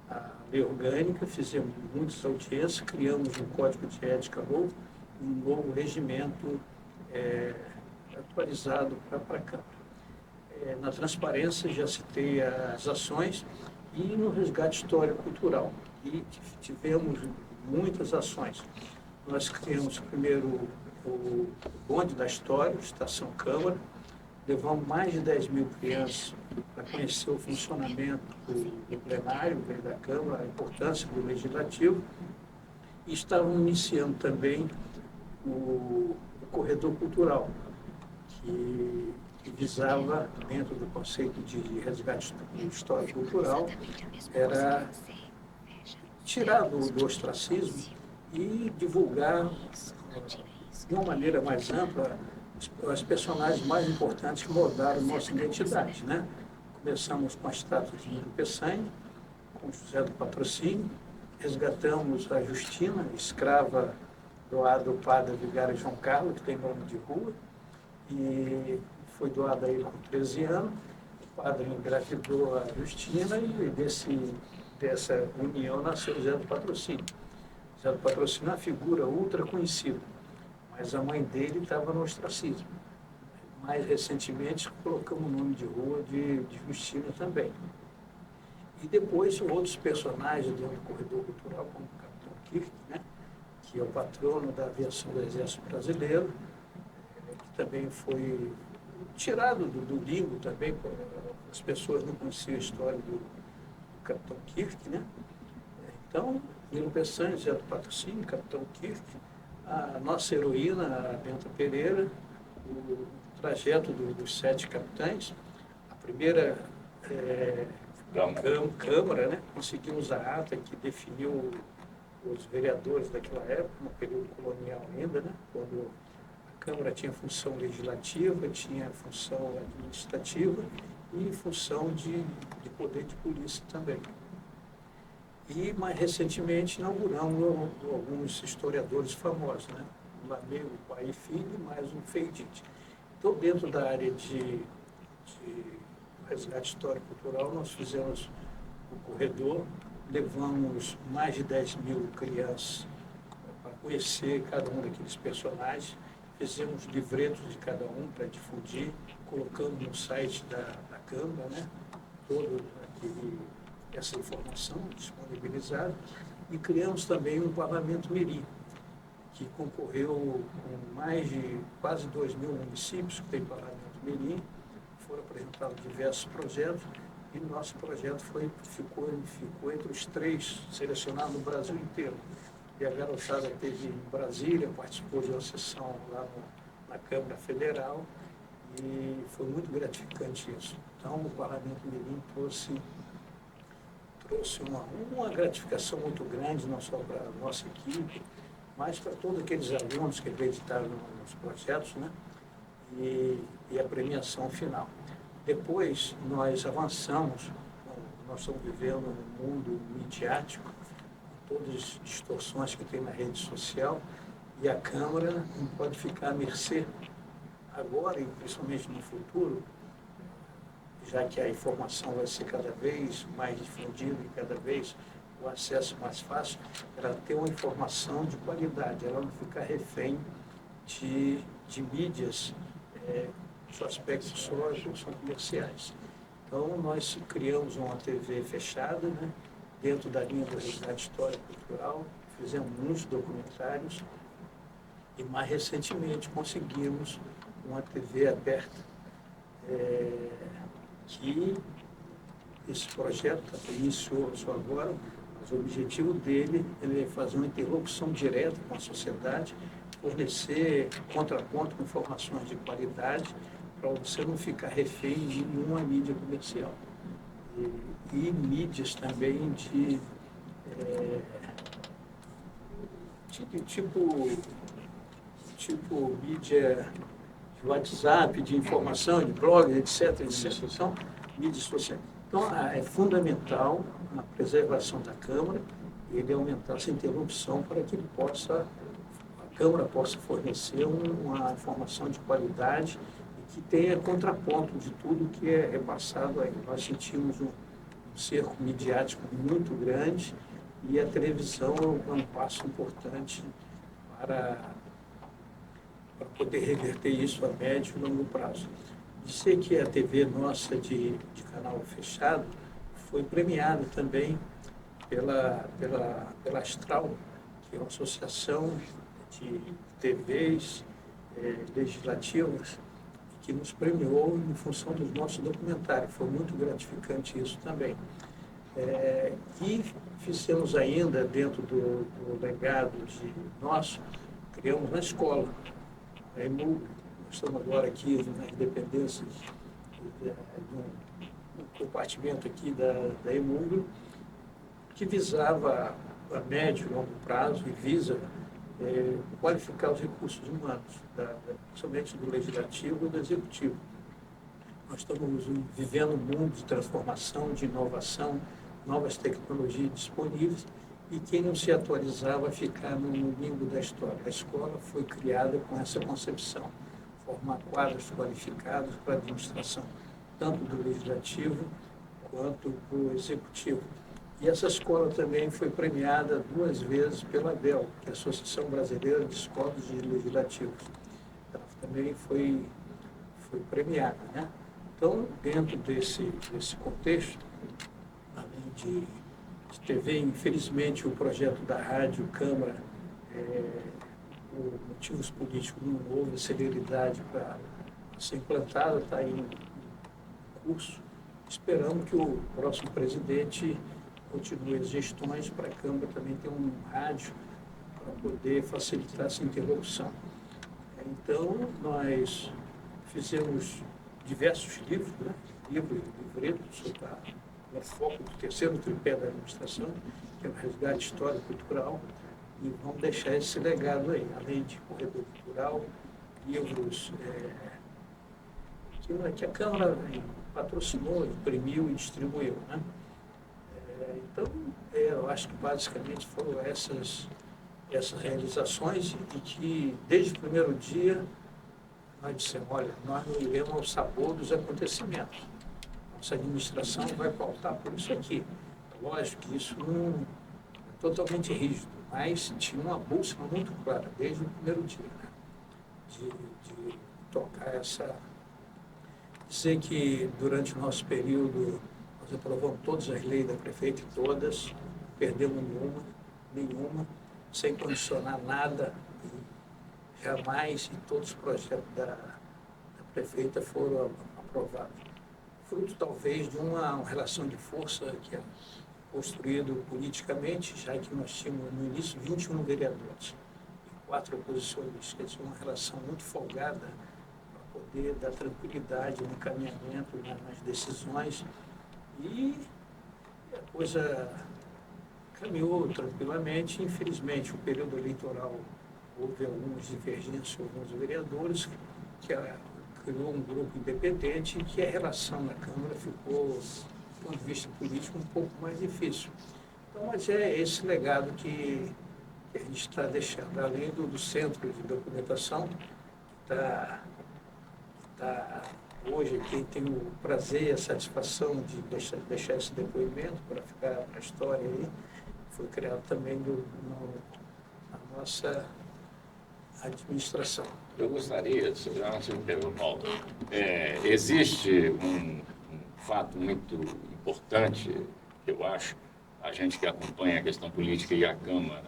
a lei orgânica, fizemos muitas audiências, criamos um código de ética novo, um novo regimento atualizado para a Câmara. Na transparência, já citei as ações, e no resgate histórico-cultural. E tivemos muitas ações. Nós criamos primeiro o Bonde da História, Estação Câmara, levamos mais de 10 mil crianças para conhecer o funcionamento do plenário da Câmara, a importância do Legislativo, e estávamos iniciando também o Corredor Cultural, que visava, dentro do conceito de resgate histórico-cultural, era tirar do ostracismo e divulgar de uma maneira mais ampla as personagens mais importantes que moldaram nossa identidade, né? Começamos com a estátua de Nilo Peçanha, com José do Patrocínio, resgatamos a Justina, escrava doada ao padre vigário João Carlos, que tem nome de rua, e foi doada a ele com 13 anos. O padre engravidou a Justina e dessa união nasceu José do Patrocínio. José do Patrocínio é uma figura ultra conhecida, mas a mãe dele estava no ostracismo. Mais recentemente, colocamos o nome de rua de Justina também. E depois, outros personagens dentro do corredor cultural, como o Capitão Kirk, né, que é o patrono da aviação do Exército Brasileiro, que também foi tirado do limbo também, as pessoas não conheciam a história do Capitão Kirk, né? Então, Nilo Peçanha, José do Patrocínio, Capitão Kirk, a nossa heroína, a Benta Pereira, o trajeto dos 7 capitães, a primeira Câmara, né? Conseguimos a ata que definiu os vereadores daquela época, no período colonial ainda, né? Quando a Câmara tinha função legislativa, tinha função administrativa e função de poder de polícia também. E, mais recentemente, inauguramos alguns historiadores famosos, né? O Lamego, pai e filho, mais um Feidite. Então, dentro da área de resgate histórico-cultural, nós fizemos o corredor, levamos mais de 10 mil crianças para conhecer cada um daqueles personagens, fizemos livretos de cada um para difundir, colocando no site da Câmara, né? Essa informação disponibilizada, e criamos também um Parlamento Mirim, que concorreu com mais de quase 2 mil municípios que tem Parlamento Mirim. Foram apresentados diversos projetos, e o nosso projeto ficou entre os 3 selecionados no Brasil inteiro. E a garotada esteve em Brasília, participou de uma sessão lá na Câmara Federal, e foi muito gratificante isso. Então, o Parlamento Mirim trouxe uma gratificação muito grande, não só para a nossa equipe, mas para todos aqueles alunos que acreditaram nos projetos, né? E a premiação final. Depois, nós avançamos, nós estamos vivendo um mundo midiático, com todas as distorções que tem na rede social, e a Câmara não pode ficar à mercê, agora e principalmente no futuro, já que a informação vai ser cada vez mais difundida e cada vez o acesso mais fácil, ela ter uma informação de qualidade, ela não ficar refém de mídias, os aspectos só são comerciais. Então, nós criamos uma TV fechada, né, dentro da linha do resgate histórico e cultural, fizemos muitos documentários e, mais recentemente, conseguimos uma TV aberta, que esse projeto iniciou só agora, mas o objetivo dele é fazer uma interlocução direta com a sociedade, fornecer contraponto com informações de qualidade, para você não ficar refém de nenhuma mídia comercial. E mídias também tipo mídia de WhatsApp, de informação, de blog, etc. Então, mídias sociais. Então, é fundamental a preservação da Câmara, ele aumentar essa interrupção para que a Câmara possa fornecer uma informação de qualidade e que tenha contraponto de tudo que é repassado aí. Nós sentimos um cerco midiático muito grande e a televisão é um passo importante para poder reverter isso a médio e longo prazo. Dizer que a TV nossa de canal fechado foi premiada também pela Astral, que é uma associação de TVs legislativas, que nos premiou em função dos nossos documentários. Foi muito gratificante isso também. E fizemos ainda, dentro do legado nosso, criamos na escola, a EMUG. Nós estamos agora aqui na Independência, no compartimento aqui da EMUG, que visava a médio e longo prazo e visa qualificar os recursos humanos, principalmente do legislativo e do executivo. Nós estamos vivendo um mundo de transformação, de inovação, novas tecnologias disponíveis, e quem não se atualizar vai ficar no limbo da história. A escola foi criada com essa concepção, formar quadros qualificados para a administração, tanto do legislativo quanto do executivo. E essa escola também foi premiada 2 vezes pela ABEL, que é a Associação Brasileira de Escolas de Legislativos. Ela também foi premiada, né? Então, dentro desse contexto, além de TV, infelizmente o projeto da Rádio Câmara, por motivos políticos, não houve celeridade para ser implantado, está em curso. Esperamos que o próximo presidente continue as gestões para a Câmara também ter um rádio para poder facilitar essa interlocução. Então, nós fizemos diversos livros, né? Livretos sobre o foco do terceiro tripé da administração, que é o resgate histórico e cultural, e vamos deixar esse legado aí, além de corredor cultural, livros que a Câmara patrocinou, imprimiu e distribuiu, né? Então, eu acho que basicamente foram essas realizações, e que desde o primeiro dia nós dissemos, olha, nós não iremos ao sabor dos acontecimentos. Nossa administração vai pautar por isso aqui. Lógico que isso não é totalmente rígido, mas tinha uma bússola muito clara desde o primeiro dia, né? De tocar essa... Dizer que durante o nosso período nós aprovamos todas as leis da prefeita, todas, não perdemos nenhuma, sem condicionar nada, jamais, e todos os projetos da prefeita foram aprovados. Fruto, talvez, de uma relação de força que é construído politicamente, já que nós tínhamos, no início, 21 vereadores e 4 oposicionistas. Quer dizer, uma relação muito folgada para poder dar tranquilidade no encaminhamento, nas decisões. E a coisa caminhou tranquilamente. Infelizmente, o período eleitoral houve algumas divergências com alguns vereadores, que criou um grupo independente, e que a relação na Câmara ficou, do ponto de vista político, um pouco mais difícil. Então, mas é esse legado que a gente está deixando, além do centro de documentação, está hoje, quem tem o prazer e a satisfação de deixar esse depoimento para ficar para a história aí, foi criado também na nossa administração. Eu gostaria, se me perguntar, Paulo, existe um fato muito importante, que eu acho, a gente que acompanha a questão política e a Câmara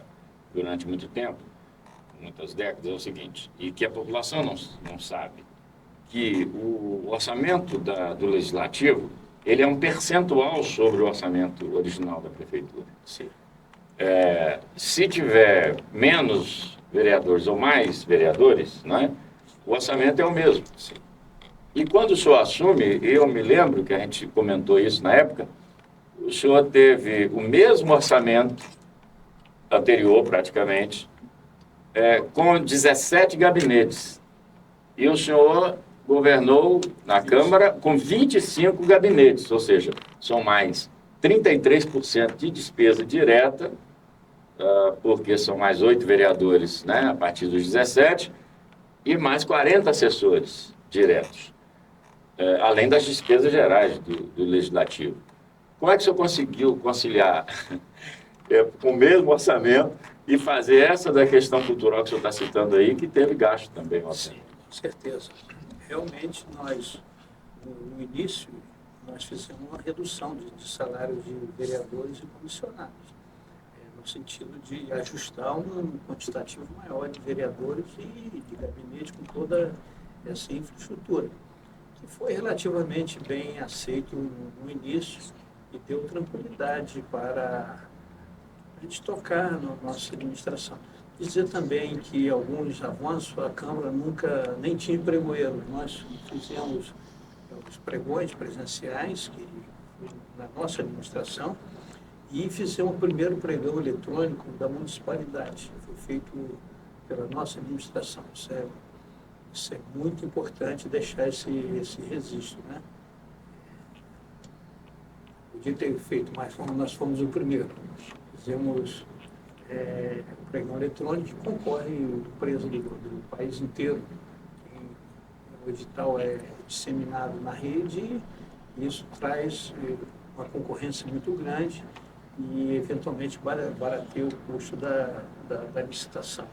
durante muito tempo, muitas décadas, é o seguinte, e que a população não sabe, que o orçamento do Legislativo, ele é um percentual sobre o orçamento original da Prefeitura. Sim. Se tiver menos vereadores ou mais vereadores, né, o orçamento é o mesmo. Sim. E quando o senhor assume, eu me lembro que a gente comentou isso na época, o senhor teve o mesmo orçamento anterior, praticamente, com 17 gabinetes. E o senhor governou na Câmara com 25 gabinetes, ou seja, são mais 33% de despesa direta, porque são mais 8 vereadores, né, a partir dos 17, e mais 40 assessores diretos, além das despesas gerais do Legislativo. Como é que o senhor conseguiu conciliar com o mesmo orçamento e fazer essa da questão cultural que o senhor está citando aí, que teve gasto também? Sim, com certeza. Realmente, nós, no início, nós fizemos uma redução de salários de vereadores e comissionados, no sentido de ajustar um quantitativo maior de vereadores e de gabinete com toda essa infraestrutura, que foi relativamente bem aceito no início e deu tranquilidade para a gente tocar na nossa administração. Dizer também que alguns avanços a Câmara nunca nem tinha pregoeiro. Nós fizemos os pregões presenciais na nossa administração e fizemos o primeiro pregão eletrônico da municipalidade. Foi feito pela nossa administração. Isso é muito importante deixar esse registro, né? Podia ter feito mais, nós fomos o primeiro. Fizemos o pregão eletrônico que concorre empresas do país inteiro. O edital é disseminado na rede e isso traz uma concorrência muito grande e, eventualmente, barateia o custo da licitação.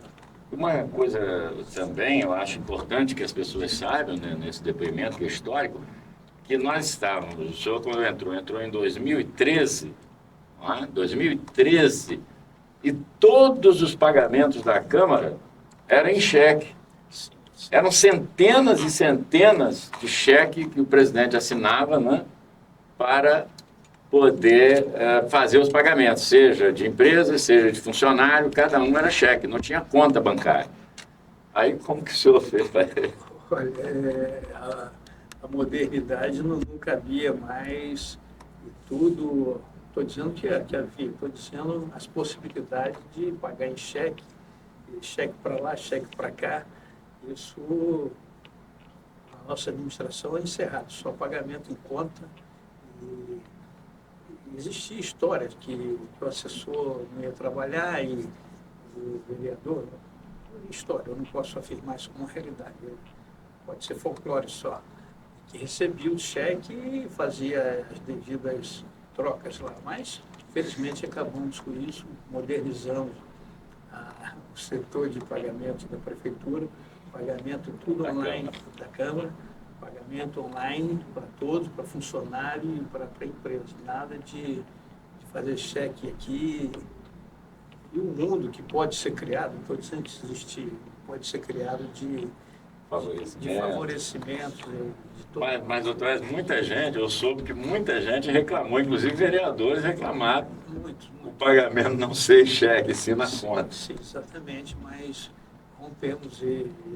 Uma coisa também, eu acho importante que as pessoas saibam, né, nesse depoimento que é histórico, que nós estávamos, o senhor quando entrou em 2013, não é? 2013, e todos os pagamentos da Câmara eram em cheque. Eram centenas e centenas de cheques que o presidente assinava, né, para poder fazer os pagamentos, seja de empresa, seja de funcionário, cada um era cheque, não tinha conta bancária. Aí como que o senhor fez? Olha, a modernidade não cabia mais e tudo. Estou dizendo que havia, estou dizendo as possibilidades de pagar em cheque para lá, cheque para cá. Isso, a nossa administração é encerrada, só pagamento em conta. E existia histórias que o assessor não ia trabalhar e o vereador, história, eu não posso afirmar isso como realidade, pode ser folclore só, que recebia o cheque e fazia as devidas trocas lá, mas felizmente acabamos com isso, modernizamos o setor de pagamento da prefeitura, pagamento tudo online da Câmara, pagamento online para todos, para funcionário e para a empresa. Nada de fazer cheque aqui. E o mundo que pode ser criado, não estou dizendo que existe, pode ser criado de favorecimento. De todo mas doutor, muita gente, eu soube que muita gente reclamou, inclusive vereadores reclamaram o pagamento não ser cheque, sim na conta. Sim, exatamente, mas rompemos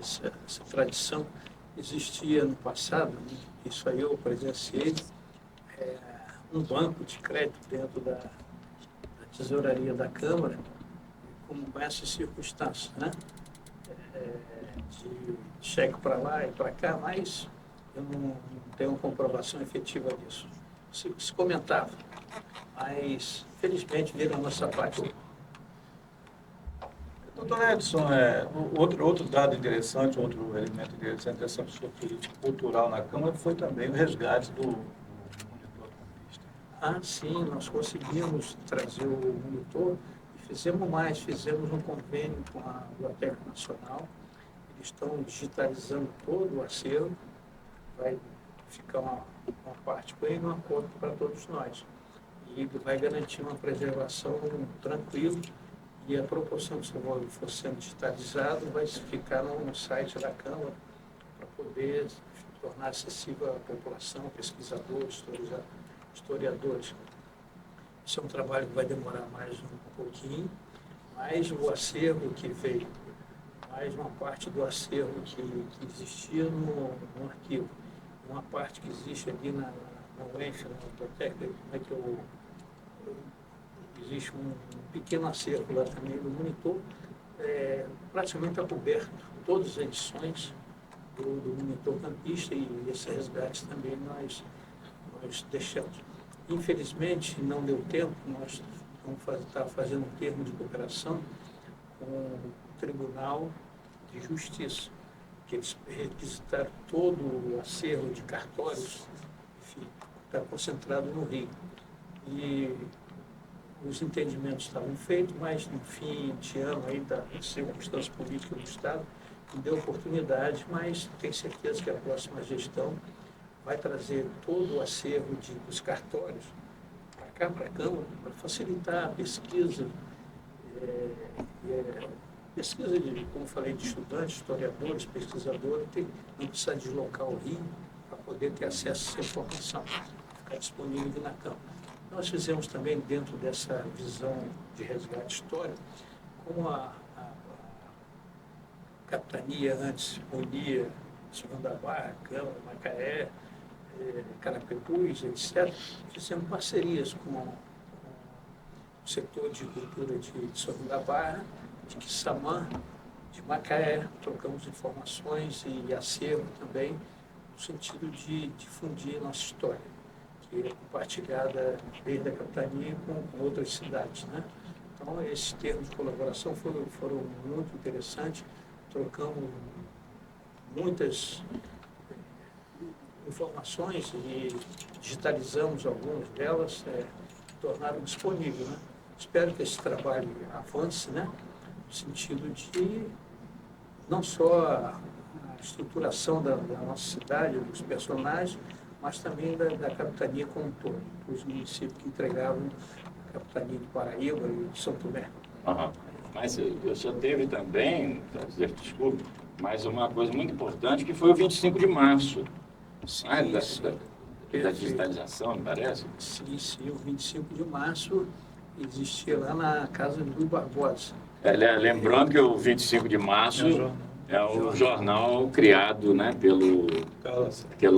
essa tradição. Existia no passado, isso aí eu presenciei, um banco de crédito dentro da tesouraria da Câmara, com essas circunstâncias, né? De cheque para lá e para cá, mas eu não tenho uma comprovação efetiva disso. Se comentava, mas felizmente veio a nossa parte. Doutor Edson, outro dado interessante, outro elemento interessante dessa sua política cultural na Câmara foi também o resgate do monitor comunista. Sim, nós conseguimos trazer o monitor e fizemos um convênio com a Biblioteca Nacional. Eles estão digitalizando todo o acervo, vai ficar uma parte com ele, um acordo para todos nós. E vai garantir uma preservação tranquila, e a proporção que for sendo digitalizado vai ficar no site da Câmara para poder tornar acessível à população, pesquisadores, historiadores. Isso é um trabalho que vai demorar mais um pouquinho, mas o acervo que veio, mais uma parte do acervo que existia no arquivo, uma parte que existe ali na UENF, na biblioteca, existe um pequeno acervo lá também no monitor, praticamente está coberto todas as edições do monitor campista, e esse resgate também nós deixamos. Infelizmente, não deu tempo, nós vamos estar fazendo um termo de cooperação com o Tribunal de Justiça, que eles requisitaram todo o acervo de cartórios, enfim, está concentrado no Rio. E os entendimentos estavam feitos, mas no fim de ano aí da circunstância política do Estado, não deu oportunidade, mas tenho certeza que a próxima gestão vai trazer todo o acervo dos cartórios para cá, para a Câmara, para facilitar a pesquisa, pesquisa de, como falei, de estudantes, historiadores, pesquisadores, não precisa deslocar o Rio para poder ter acesso a essa informação, ficar disponível na Câmara. Nós fizemos também, dentro dessa visão de resgate histórico, como a capitania antes unia Segunda Barra, Câmara, Macaé, Carapebus, etc., fizemos parcerias com o setor de cultura de Segunda Barra, de Quissamã, de Macaé, trocamos informações e acervo também, no sentido de difundir nossa história, que é compartilhada desde a capitania com outras cidades, né? Então, esses termos de colaboração foram muito interessantes, trocamos muitas informações e digitalizamos algumas delas, tornaram disponível, né? Espero que esse trabalho avance, né? No sentido de não só a estruturação da nossa cidade, dos personagens, mas também da capitania como um todo, os municípios que entregavam a capitania de Paraíba e de São Tomé. Uhum. Mas eu só teve também, desculpe, mas uma coisa muito importante que foi o 25 de março, Sim, da digitalização, me parece? Sim, o 25 de março existia lá na casa do Rui Barbosa. Lembrando que o 25 de março é um jornal criado, né, pelo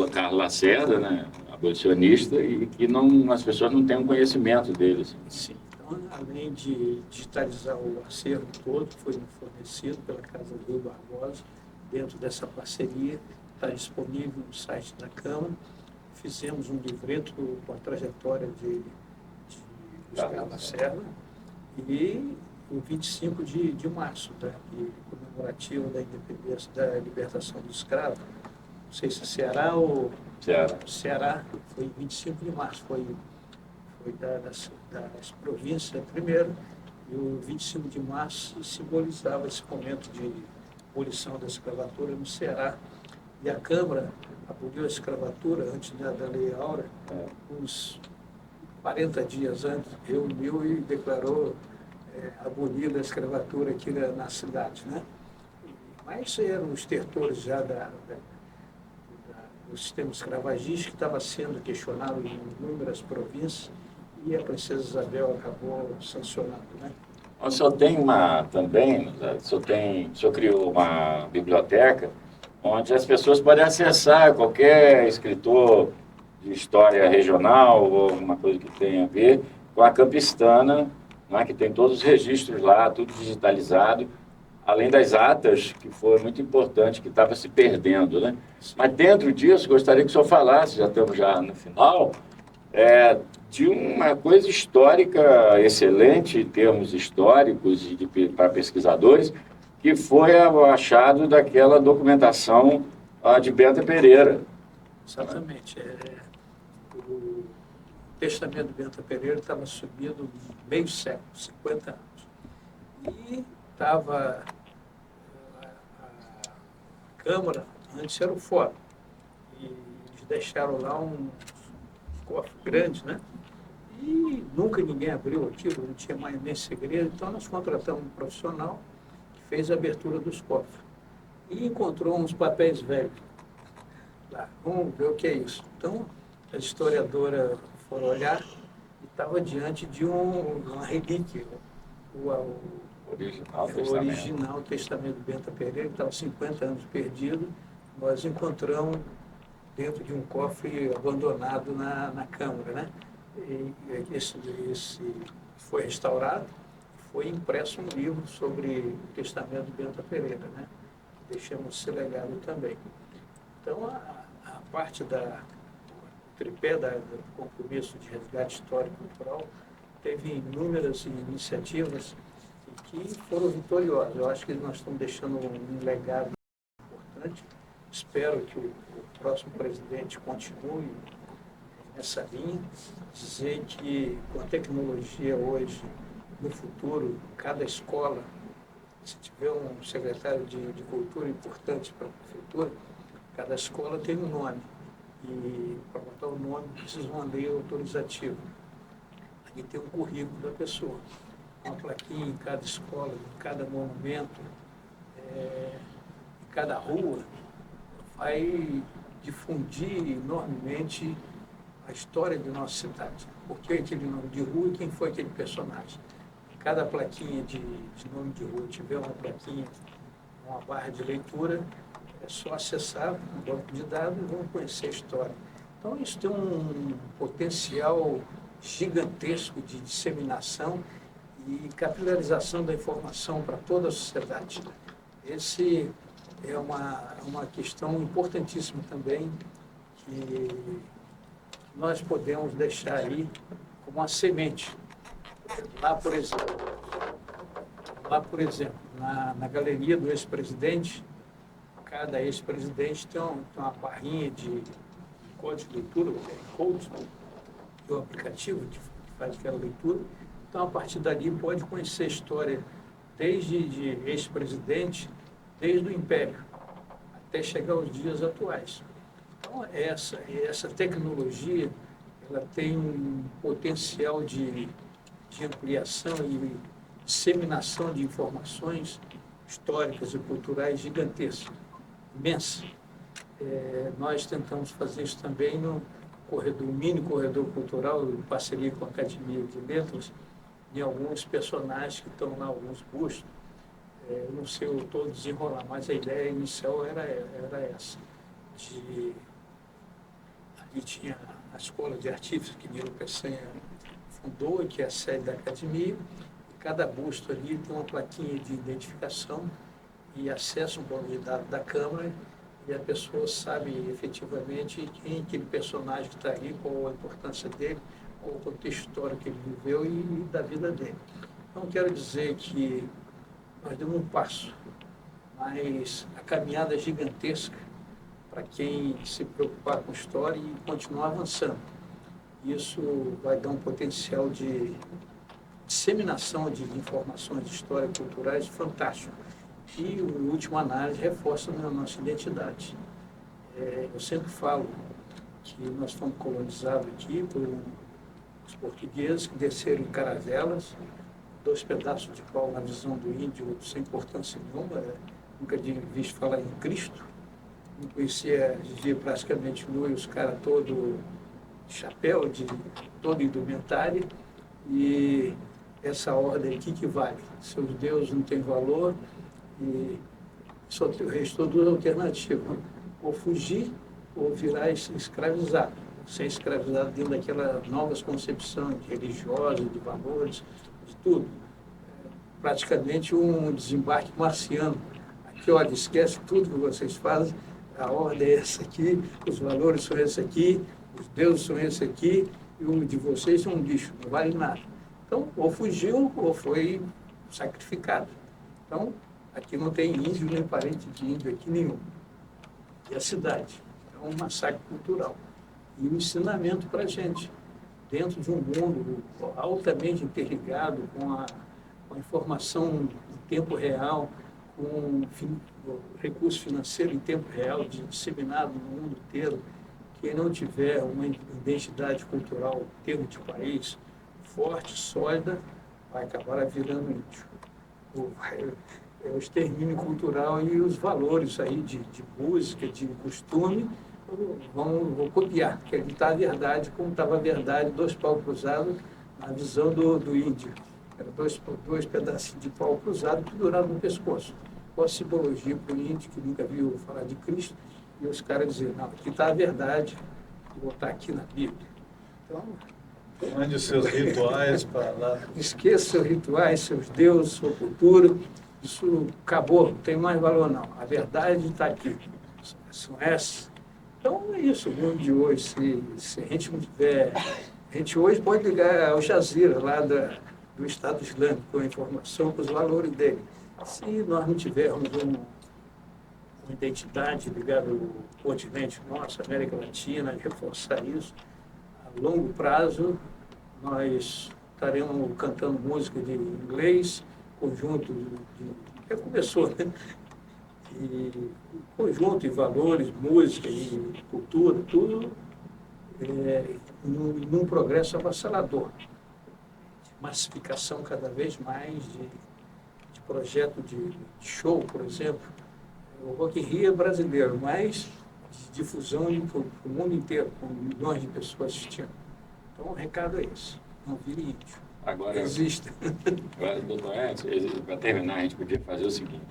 Carlos Lacerda, né, abolicionista, e que as pessoas não têm um conhecimento deles. Sim, então, além de digitalizar o acervo todo, que foi fornecido pela Casa do Rui Barbosa, dentro dessa parceria, está disponível no site da Câmara. Fizemos um livreto com a trajetória de Carlos Lacerda, e o 25 de março, comemorativo da independência, da libertação do escravo. Não sei se Ceará ou Ceará, foi 25 de março, foi das províncias primeiro, e o 25 de março simbolizava esse momento de abolição da escravatura no Ceará. E a Câmara aboliu a escravatura antes da Lei Áurea, uns 40 dias antes, reuniu e declarou abolida a escravatura aqui na cidade, né? Mas eram os estertores já do sistema escravagista, que estava sendo questionado em inúmeras províncias, e a princesa Isabel acabou sancionando, né? O senhor tem o senhor criou uma biblioteca onde as pessoas podem acessar qualquer escritor de história regional ou alguma coisa que tenha a ver com a Campistana, né, que tem todos os registros lá, tudo digitalizado, além das atas, que foi muito importante, que estava se perdendo, né? Mas dentro disso, gostaria que o senhor falasse, já estamos no final, de uma coisa histórica excelente em termos históricos e para pesquisadores, que foi o achado daquela documentação de Benta Pereira. Exatamente. O testamento de Benta Pereira estava subido meio século, 50 anos. E estava a Câmara, antes era o Fórum. E eles deixaram lá um cofre grande, né? E nunca ninguém abriu aquilo, não tinha mais nem segredo. Então nós contratamos um profissional que fez a abertura dos cofres e encontrou uns papéis velhos lá. Vamos ver o que é isso. Então as historiadoras foram olhar e estava diante de uma relíquia, o original Testamento de Bento Pereira, que estava 50 anos perdido. Nós encontramos dentro de um cofre abandonado na Câmara, né? E esse foi restaurado, foi impresso um livro sobre o Testamento de Bento Pereira, né? Deixamos esse legado também. Então, a parte o tripé do compromisso de resgate histórico e cultural teve inúmeras iniciativas que foram vitoriosas. Eu acho que nós estamos deixando um legado importante. Espero que o próximo presidente continue nessa linha, dizer que com a tecnologia hoje, no futuro, cada escola, se tiver um secretário de cultura importante para a prefeitura, cada escola tem um nome. E para botar o nome precisa uma lei autorizativa. Aqui tem um currículo da pessoa, uma plaquinha em cada escola, em cada monumento, em cada rua, vai difundir enormemente a história da nossa cidade. Por que aquele nome de rua e quem foi aquele personagem? Cada plaquinha de nome de rua tiver uma plaquinha, uma barra de leitura, é só acessar um banco de dados e vão conhecer a história. Então, isso tem um potencial gigantesco de disseminação e capilarização da informação para toda a sociedade. Esse é uma questão importantíssima também, que nós podemos deixar aí como uma semente. Lá, por exemplo, na galeria do ex-presidente, cada ex-presidente tem uma barrinha de código de leitura, code, do aplicativo que faz aquela leitura. Então, a partir dali, pode conhecer a história desde ex-presidente, desde o Império, até chegar aos dias atuais. Então, essa tecnologia, ela tem um potencial de ampliação e disseminação de informações históricas e culturais gigantesca, imensa. Nós tentamos fazer isso também no mini corredor cultural, em parceria com a Academia de Letras, em alguns personagens que estão lá, alguns bustos. Não sei o todo desenrolar, mas a ideia inicial era essa. Ali tinha a Escola de Artífices que Nilo Peçanha fundou, que é a sede da Academia, e cada busto ali tem uma plaquinha de identificação e acesso a um banco de dados da Câmara, e a pessoa sabe efetivamente quem é aquele personagem que está ali, qual a importância dele, qual o contexto histórico que ele viveu e da vida dele. Então, quero dizer que nós demos um passo, mas a caminhada é gigantesca para quem se preocupar com história e continuar avançando. Isso vai dar um potencial de disseminação de informações de história e culturais fantástico. E, em última análise, reforça a nossa identidade. Eu sempre falo que nós fomos colonizados aqui por os portugueses que desceram em caravelas, 2 pedaços de pau na visão do índio, sem importância nenhuma, nunca tinha visto falar em Cristo, não conhecia, vivia praticamente nu, e os caras todos de chapéu, todo indumentário, e essa ordem aqui que vale. Seus deuses não têm valor, e só restou 2 alternativas, ou fugir ou virar escravizado, ser escravizado dentro daquela novas concepções religiosas, de valores, de tudo. Praticamente um desembarque marciano. Aqui, olha, esquece tudo que vocês fazem, a ordem é essa aqui, os valores são esses aqui, os deuses são esses aqui, e o de vocês é um lixo, não vale nada. Então, ou fugiu ou foi sacrificado. Então, aqui não tem índio nem parente de índio aqui nenhum. E a cidade é um massacre cultural. E um ensinamento para a gente, dentro de um mundo altamente interligado, com a informação em tempo real, com recurso financeiro em tempo real, disseminado no mundo inteiro, quem não tiver uma identidade cultural, em termos de país, forte, sólida, vai acabar virando índio. O extermínio cultural e os valores aí de música, de costume, vão copiar, porque ali está a verdade, como estava a verdade, dois paus cruzados na visão do índio. Eram dois pedacinhos de pau cruzado pendurados no pescoço. Com a simbologia para o índio que nunca viu falar de Cristo, e os caras diziam, não, aqui está a verdade, vou botar aqui na Bíblia. Então, mande os seus rituais para lá. esqueça seus rituais, seus deuses, sua cultura. Isso acabou, não tem mais valor não. A verdade está aqui. São essas. Então é isso, o mundo de hoje. Se a gente não tiver. A gente hoje pode ligar ao Jazeera, lá do Estado Islâmico, com a informação, com os valores dele. Se nós não tivermos uma identidade ligada ao continente nosso, América Latina, reforçar isso, a longo prazo nós estaremos cantando música de inglês, conjunto já começou, né? E conjunto de valores, música e cultura, tudo num progresso avassalador. Massificação cada vez mais de projeto de show, por exemplo. O Rock in Rio é brasileiro, mas de difusão para o mundo inteiro, com milhões de pessoas assistindo. Então, o recado é esse. Não vire índio. Agora, existe. Agora, doutor Edson, para terminar, a gente podia fazer o seguinte.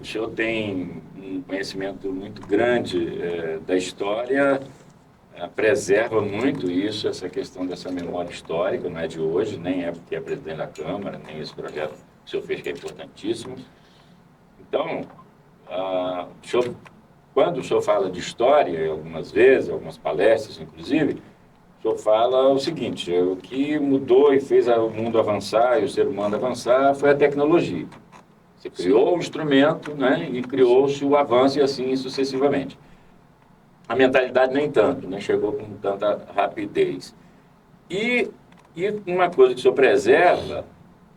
O senhor tem um conhecimento muito grande da história, preserva muito isso, essa questão dessa memória histórica, não é de hoje, nem é porque é presidente da Câmara, nem esse projeto que o senhor fez, que é importantíssimo. Então, quando o senhor fala de história, algumas vezes, algumas palestras, inclusive, o senhor fala o seguinte, o que mudou e fez o mundo avançar e o ser humano avançar foi a tecnologia. Você criou o instrumento, né, e criou-se o avanço e assim sucessivamente. A mentalidade nem tanto, nem chegou com tanta rapidez. E uma coisa que o senhor preserva,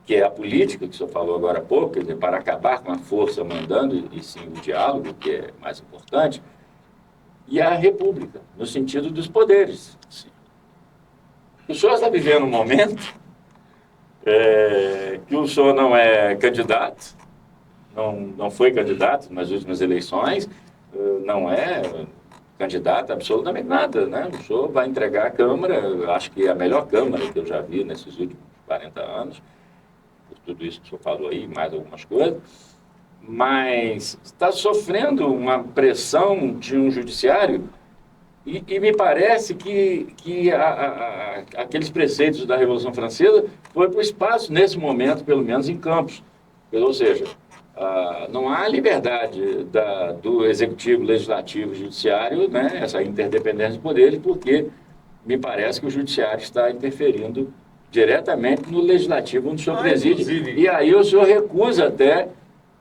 que é a política, que o senhor falou agora há pouco, quer dizer, para acabar com a força mandando, e sim o diálogo, que é mais importante, e a república, no sentido dos poderes. O senhor está vivendo um momento que o senhor não é candidato, não foi candidato nas últimas eleições, não é candidato a absolutamente nada, né? O senhor vai entregar a Câmara, acho que é a melhor Câmara que eu já vi nesses últimos 40 anos, por tudo isso que o senhor falou aí, mais algumas coisas, mas está sofrendo uma pressão de um judiciário e me parece que aqueles preceitos da Revolução Francesa foi para o espaço, nesse momento, pelo menos em Campos. Ou seja, não há liberdade do Executivo, Legislativo e Judiciário, né, essa interdependência de poderes, porque me parece que o Judiciário está interferindo diretamente no Legislativo, onde o senhor preside, inclusive. E aí o senhor recusa até,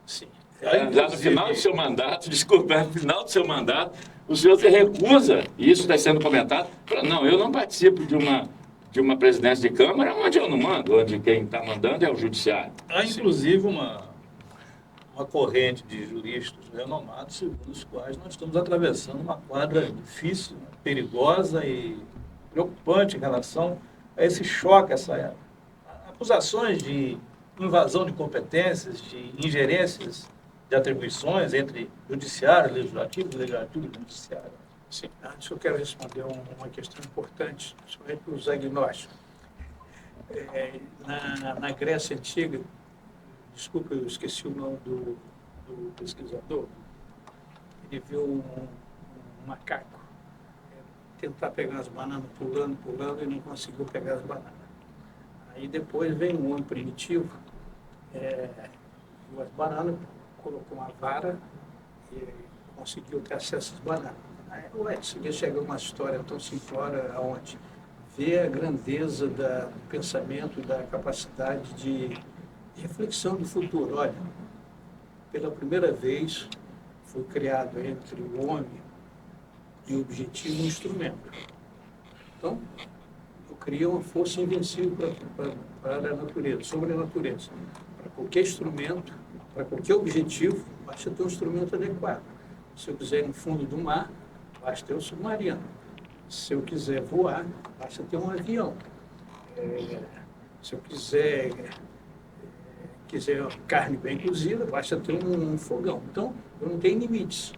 Sim. já no final do seu mandato, desculpa, no final do seu mandato, o senhor se recusa, e isso está sendo comentado, fala, não, eu não participo de uma presidência de Câmara onde eu não mando, onde quem está mandando é o Judiciário. Há, inclusive, uma corrente de juristas renomados, segundo os quais nós estamos atravessando uma quadra difícil, perigosa e preocupante em relação a esse choque, acusações de invasão de competências, de ingerências de atribuições entre judiciário, legislativo e judiciário. Sim, antes eu quero responder uma questão importante, principalmente para os agnósticos. Na Grécia Antiga, desculpa, eu esqueci o nome do pesquisador, ele viu um macaco tentar pegar as bananas pulando e não conseguiu pegar as bananas. Aí depois vem um homem primitivo, viu as bananas, colocou uma vara e conseguiu ter acesso às bananas. Aí, você chega uma história tão simplória aonde vê a grandeza do pensamento, da capacidade de reflexão do futuro. Olha, pela primeira vez foi criado entre o homem e o objetivo um instrumento. Então, eu criei uma força invencível para a natureza, sobre a natureza. Para qualquer instrumento, para qualquer objetivo, basta ter um instrumento adequado. Se eu quiser ir no fundo do mar, basta ter um submarino. Se eu quiser voar, basta ter um avião. Se eu quiser carne bem cozida, basta ter um fogão. Então, eu não tenho limites.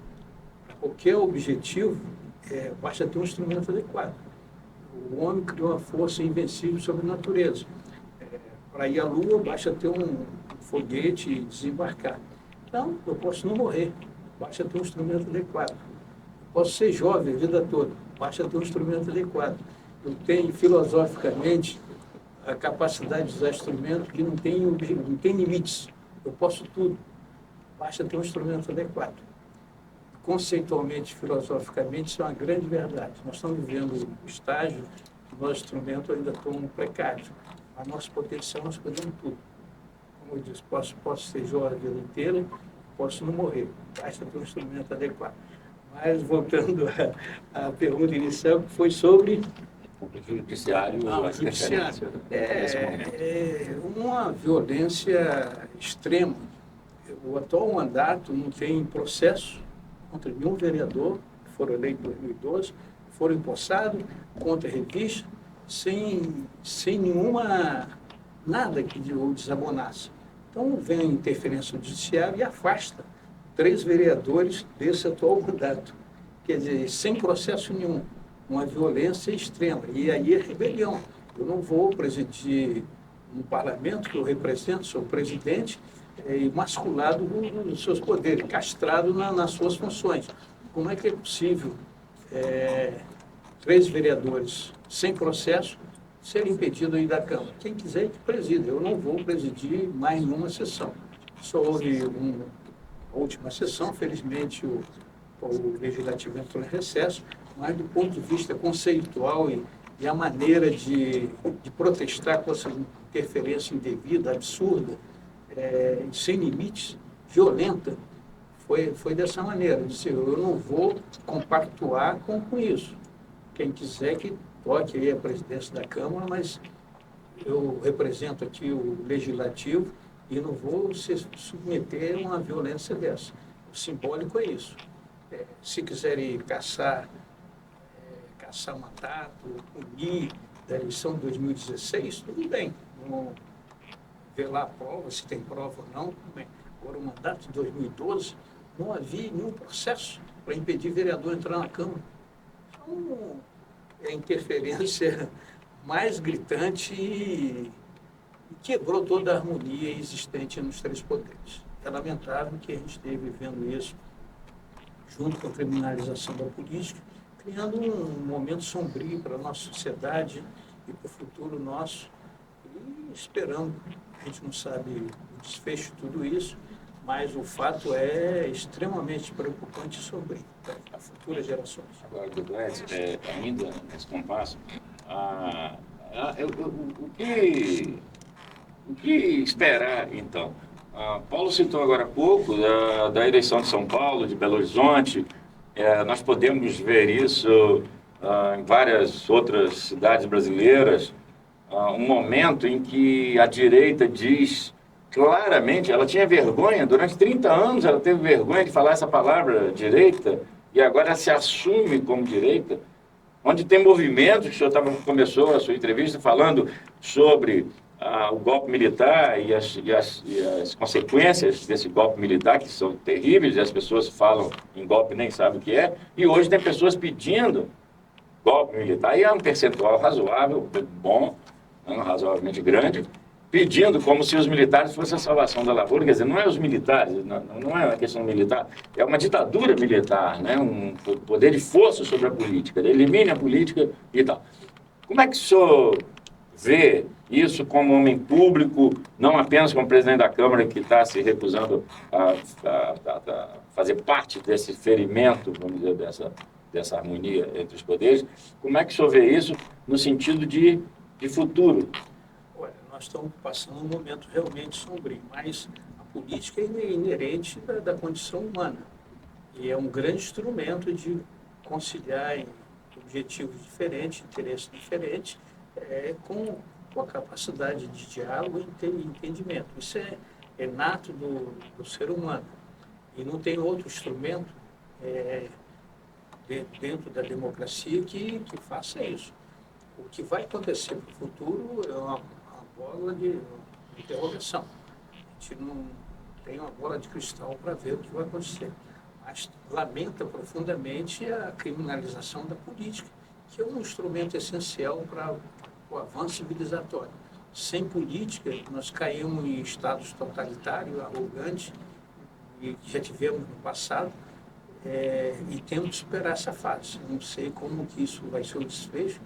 Para qualquer objetivo, basta ter um instrumento adequado. O homem criou uma força invencível sobre a natureza. Para ir à Lua, basta ter um foguete e desembarcar. Então, eu posso não morrer, basta ter um instrumento adequado. Eu posso ser jovem a vida toda, basta ter um instrumento adequado. Eu tenho, filosoficamente, a capacidade de usar instrumento que não tem limites. Eu posso tudo, basta ter um instrumento adequado. Conceitualmente, filosoficamente, isso é uma grande verdade. Nós estamos vivendo um estágio que nossos instrumentos ainda estão precários. A nosso potencial, nós podemos tudo. Como eu disse, posso ser jovem a vida inteira, posso não morrer, basta ter um instrumento adequado. Mas, voltando à pergunta inicial, que foi sobre... O judiciário... o judiciário. Uma violência extrema. O atual mandato não tem processo contra nenhum vereador, que foram eleitos em 2012, foram empossados, contra revista, sem nenhuma, nada que o desabonasse. Então, vem a interferência judiciária e afasta 3 vereadores desse atual mandato. Quer dizer, sem processo nenhum, uma violência extrema. E aí é rebelião. Eu não vou presidir um parlamento que eu represento, sou presidente, emasculado nos seus poderes, castrado nas suas funções. Como é que é possível 3 vereadores sem processo serem impedidos aí da Câmara? Quem quiser que presida, eu não vou presidir mais nenhuma sessão. Só houve uma última sessão, felizmente o Legislativo entrou em recesso, mas do ponto de vista conceitual e a maneira de protestar com essa interferência indevida, absurda, sem limites, violenta, foi dessa maneira. Eu disse, eu não vou compactuar com isso. Quem quiser que toque aí a presidência da Câmara, mas eu represento aqui o Legislativo e não vou se submeter a uma violência dessa. O simbólico é isso. Se quiserem caçar mandato, punir da eleição de 2016, tudo bem. Vamos ver lá a prova, se tem prova ou não, tudo bem. Agora, o mandato de 2012, não havia nenhum processo para impedir vereador entrar na Câmara. Então, é a interferência mais gritante e quebrou toda a harmonia existente nos 3 poderes. É lamentável que a gente esteja vivendo isso junto com a criminalização da política, criando um momento sombrio para a nossa sociedade e para o futuro nosso. E esperando, a gente não sabe o desfecho de tudo isso, mas o fato é extremamente preocupante e sombrio para as futuras gerações. Agora, doutor Edson, ainda nesse compasso, o que esperar, então? Paulo citou agora há pouco da eleição de São Paulo, de Belo Horizonte. Nós podemos ver isso em várias outras cidades brasileiras, um momento em que a direita diz claramente, ela tinha vergonha, durante 30 anos ela teve vergonha de falar essa palavra direita, e agora ela se assume como direita, onde tem movimentos, o senhor começou a sua entrevista falando sobre o golpe militar e as consequências desse golpe militar, que são terríveis, e as pessoas falam em golpe e nem sabem o que é, e hoje tem pessoas pedindo golpe militar, e é um percentual razoável, bom, razoavelmente grande, pedindo como se os militares fossem a salvação da lavoura. Quer dizer, não é os militares, não é uma questão militar, é uma ditadura militar, né? Um poder de força sobre a política, elimine a política e tal. Como é que o senhor vê isso como homem público, não apenas como presidente da Câmara, que está se recusando a fazer parte desse ferimento, vamos dizer, dessa harmonia entre os poderes? Como é que o senhor vê isso no sentido de futuro? Olha, nós estamos passando um momento realmente sombrio, mas a política é inerente da condição humana e é um grande instrumento de conciliar objetivos diferentes, interesses diferentes, com a capacidade de diálogo e entendimento. Isso é nato do ser humano e não tem outro instrumento dentro da democracia que faça isso. O que vai acontecer para o futuro é uma bola de interrogação. A gente não tem uma bola de cristal para ver o que vai acontecer. Mas lamenta profundamente a criminalização da política, que é um instrumento essencial para o avanço civilizatório. Sem política, nós caímos em estados totalitários, arrogantes, e que já tivemos no passado, e temos que superar essa fase. Não sei como que isso vai ser o desfecho,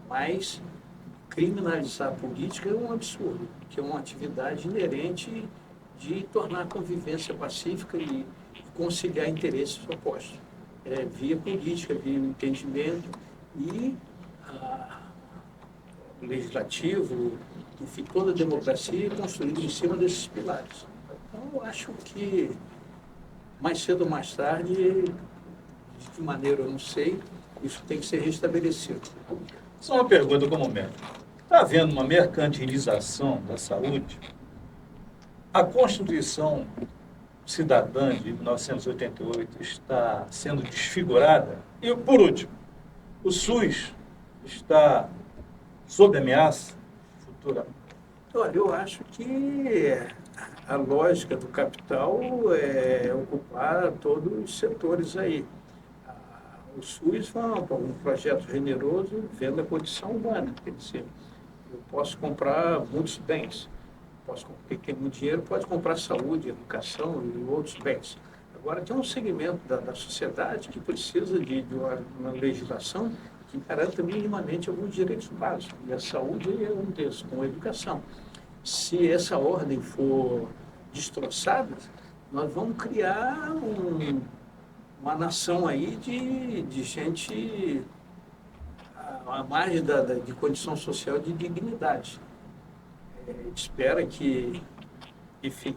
mas criminalizar a política é um absurdo, que é uma atividade inerente de tornar a convivência pacífica e conciliar interesses opostos. Via política, via entendimento e o legislativo, enfim, toda a democracia é construída em cima desses pilares. Então, eu acho que mais cedo ou mais tarde, de que maneira eu não sei, isso tem que ser restabelecido. Só uma pergunta como médico. Está havendo uma mercantilização da saúde? A Constituição Cidadã de 1988 está sendo desfigurada? E, por último, o SUS está sob ameaça futura? Olha, eu acho que a lógica do capital é ocupar todos os setores aí. O SUS foi um projeto generoso vendo a condição humana. Quer dizer, eu posso comprar muitos bens. Quem tem muito dinheiro pode comprar saúde, educação e outros bens. Agora, tem um segmento da sociedade que precisa de uma legislação que garanta minimamente alguns direitos básicos. E a saúde é um desses, com a educação. Se essa ordem for destroçada, nós vamos criar uma nação aí de gente à margem de condição social de dignidade. Espera que, enfim,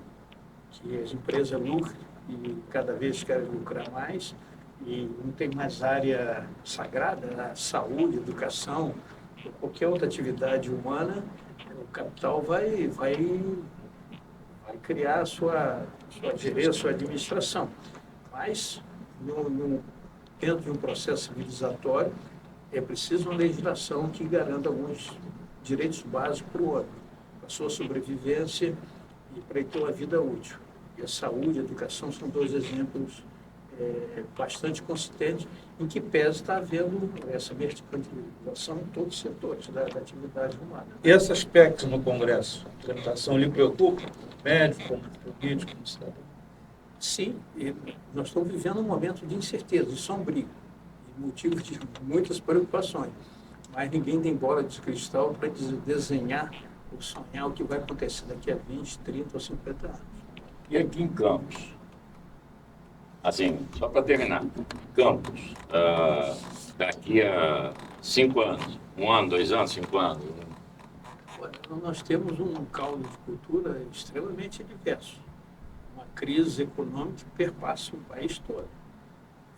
que as empresas lucrem e cada vez querem lucrar mais e não tem mais área sagrada, a saúde, educação, qualquer outra atividade humana, o capital vai criar gerir a sua administração. Mas, dentro de um processo civilizatório, é preciso uma legislação que garanta alguns direitos básicos para o homem, para a sua sobrevivência e para ter uma vida útil. E a saúde e a educação são dois exemplos bastante consistentes em que pese está havendo essa mercantilização em todos os setores da atividade humana. E esse aspecto no Congresso, a tramitação, lhe preocupa? Médico, como político, como cidadão? Sim, e nós estamos vivendo um momento de incerteza, de sombrio, e motivo de muitas preocupações. Mas ninguém tem bola de cristal para desenhar ou sonhar o que vai acontecer daqui a 20, 30 ou 50 anos. E aqui em Campos, assim, só para terminar, Campos, daqui a 5 anos, 1 ano, 2 anos, 5 anos? Olha, nós temos um caldo de cultura extremamente diverso. Uma crise econômica que perpassa o país todo.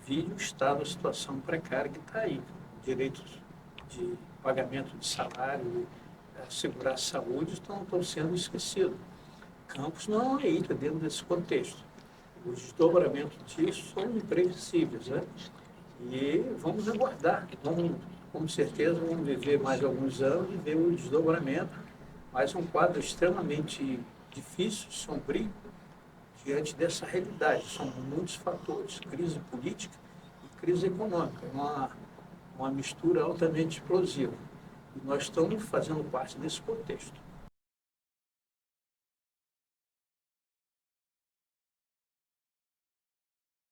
Vide o estado, a situação precária que está aí. Direitos de pagamento de salário, segurar a saúde estão sendo esquecidos. Campos não é uma ilha dentro desse contexto. Os desdobramentos disso são imprevisíveis, né? E vamos aguardar. Com certeza vamos viver mais alguns anos e ver o desdobramento, mas um quadro extremamente difícil, sombrio, diante dessa realidade. São muitos fatores, crise política e crise econômica, uma mistura altamente explosiva. E nós estamos fazendo parte desse contexto.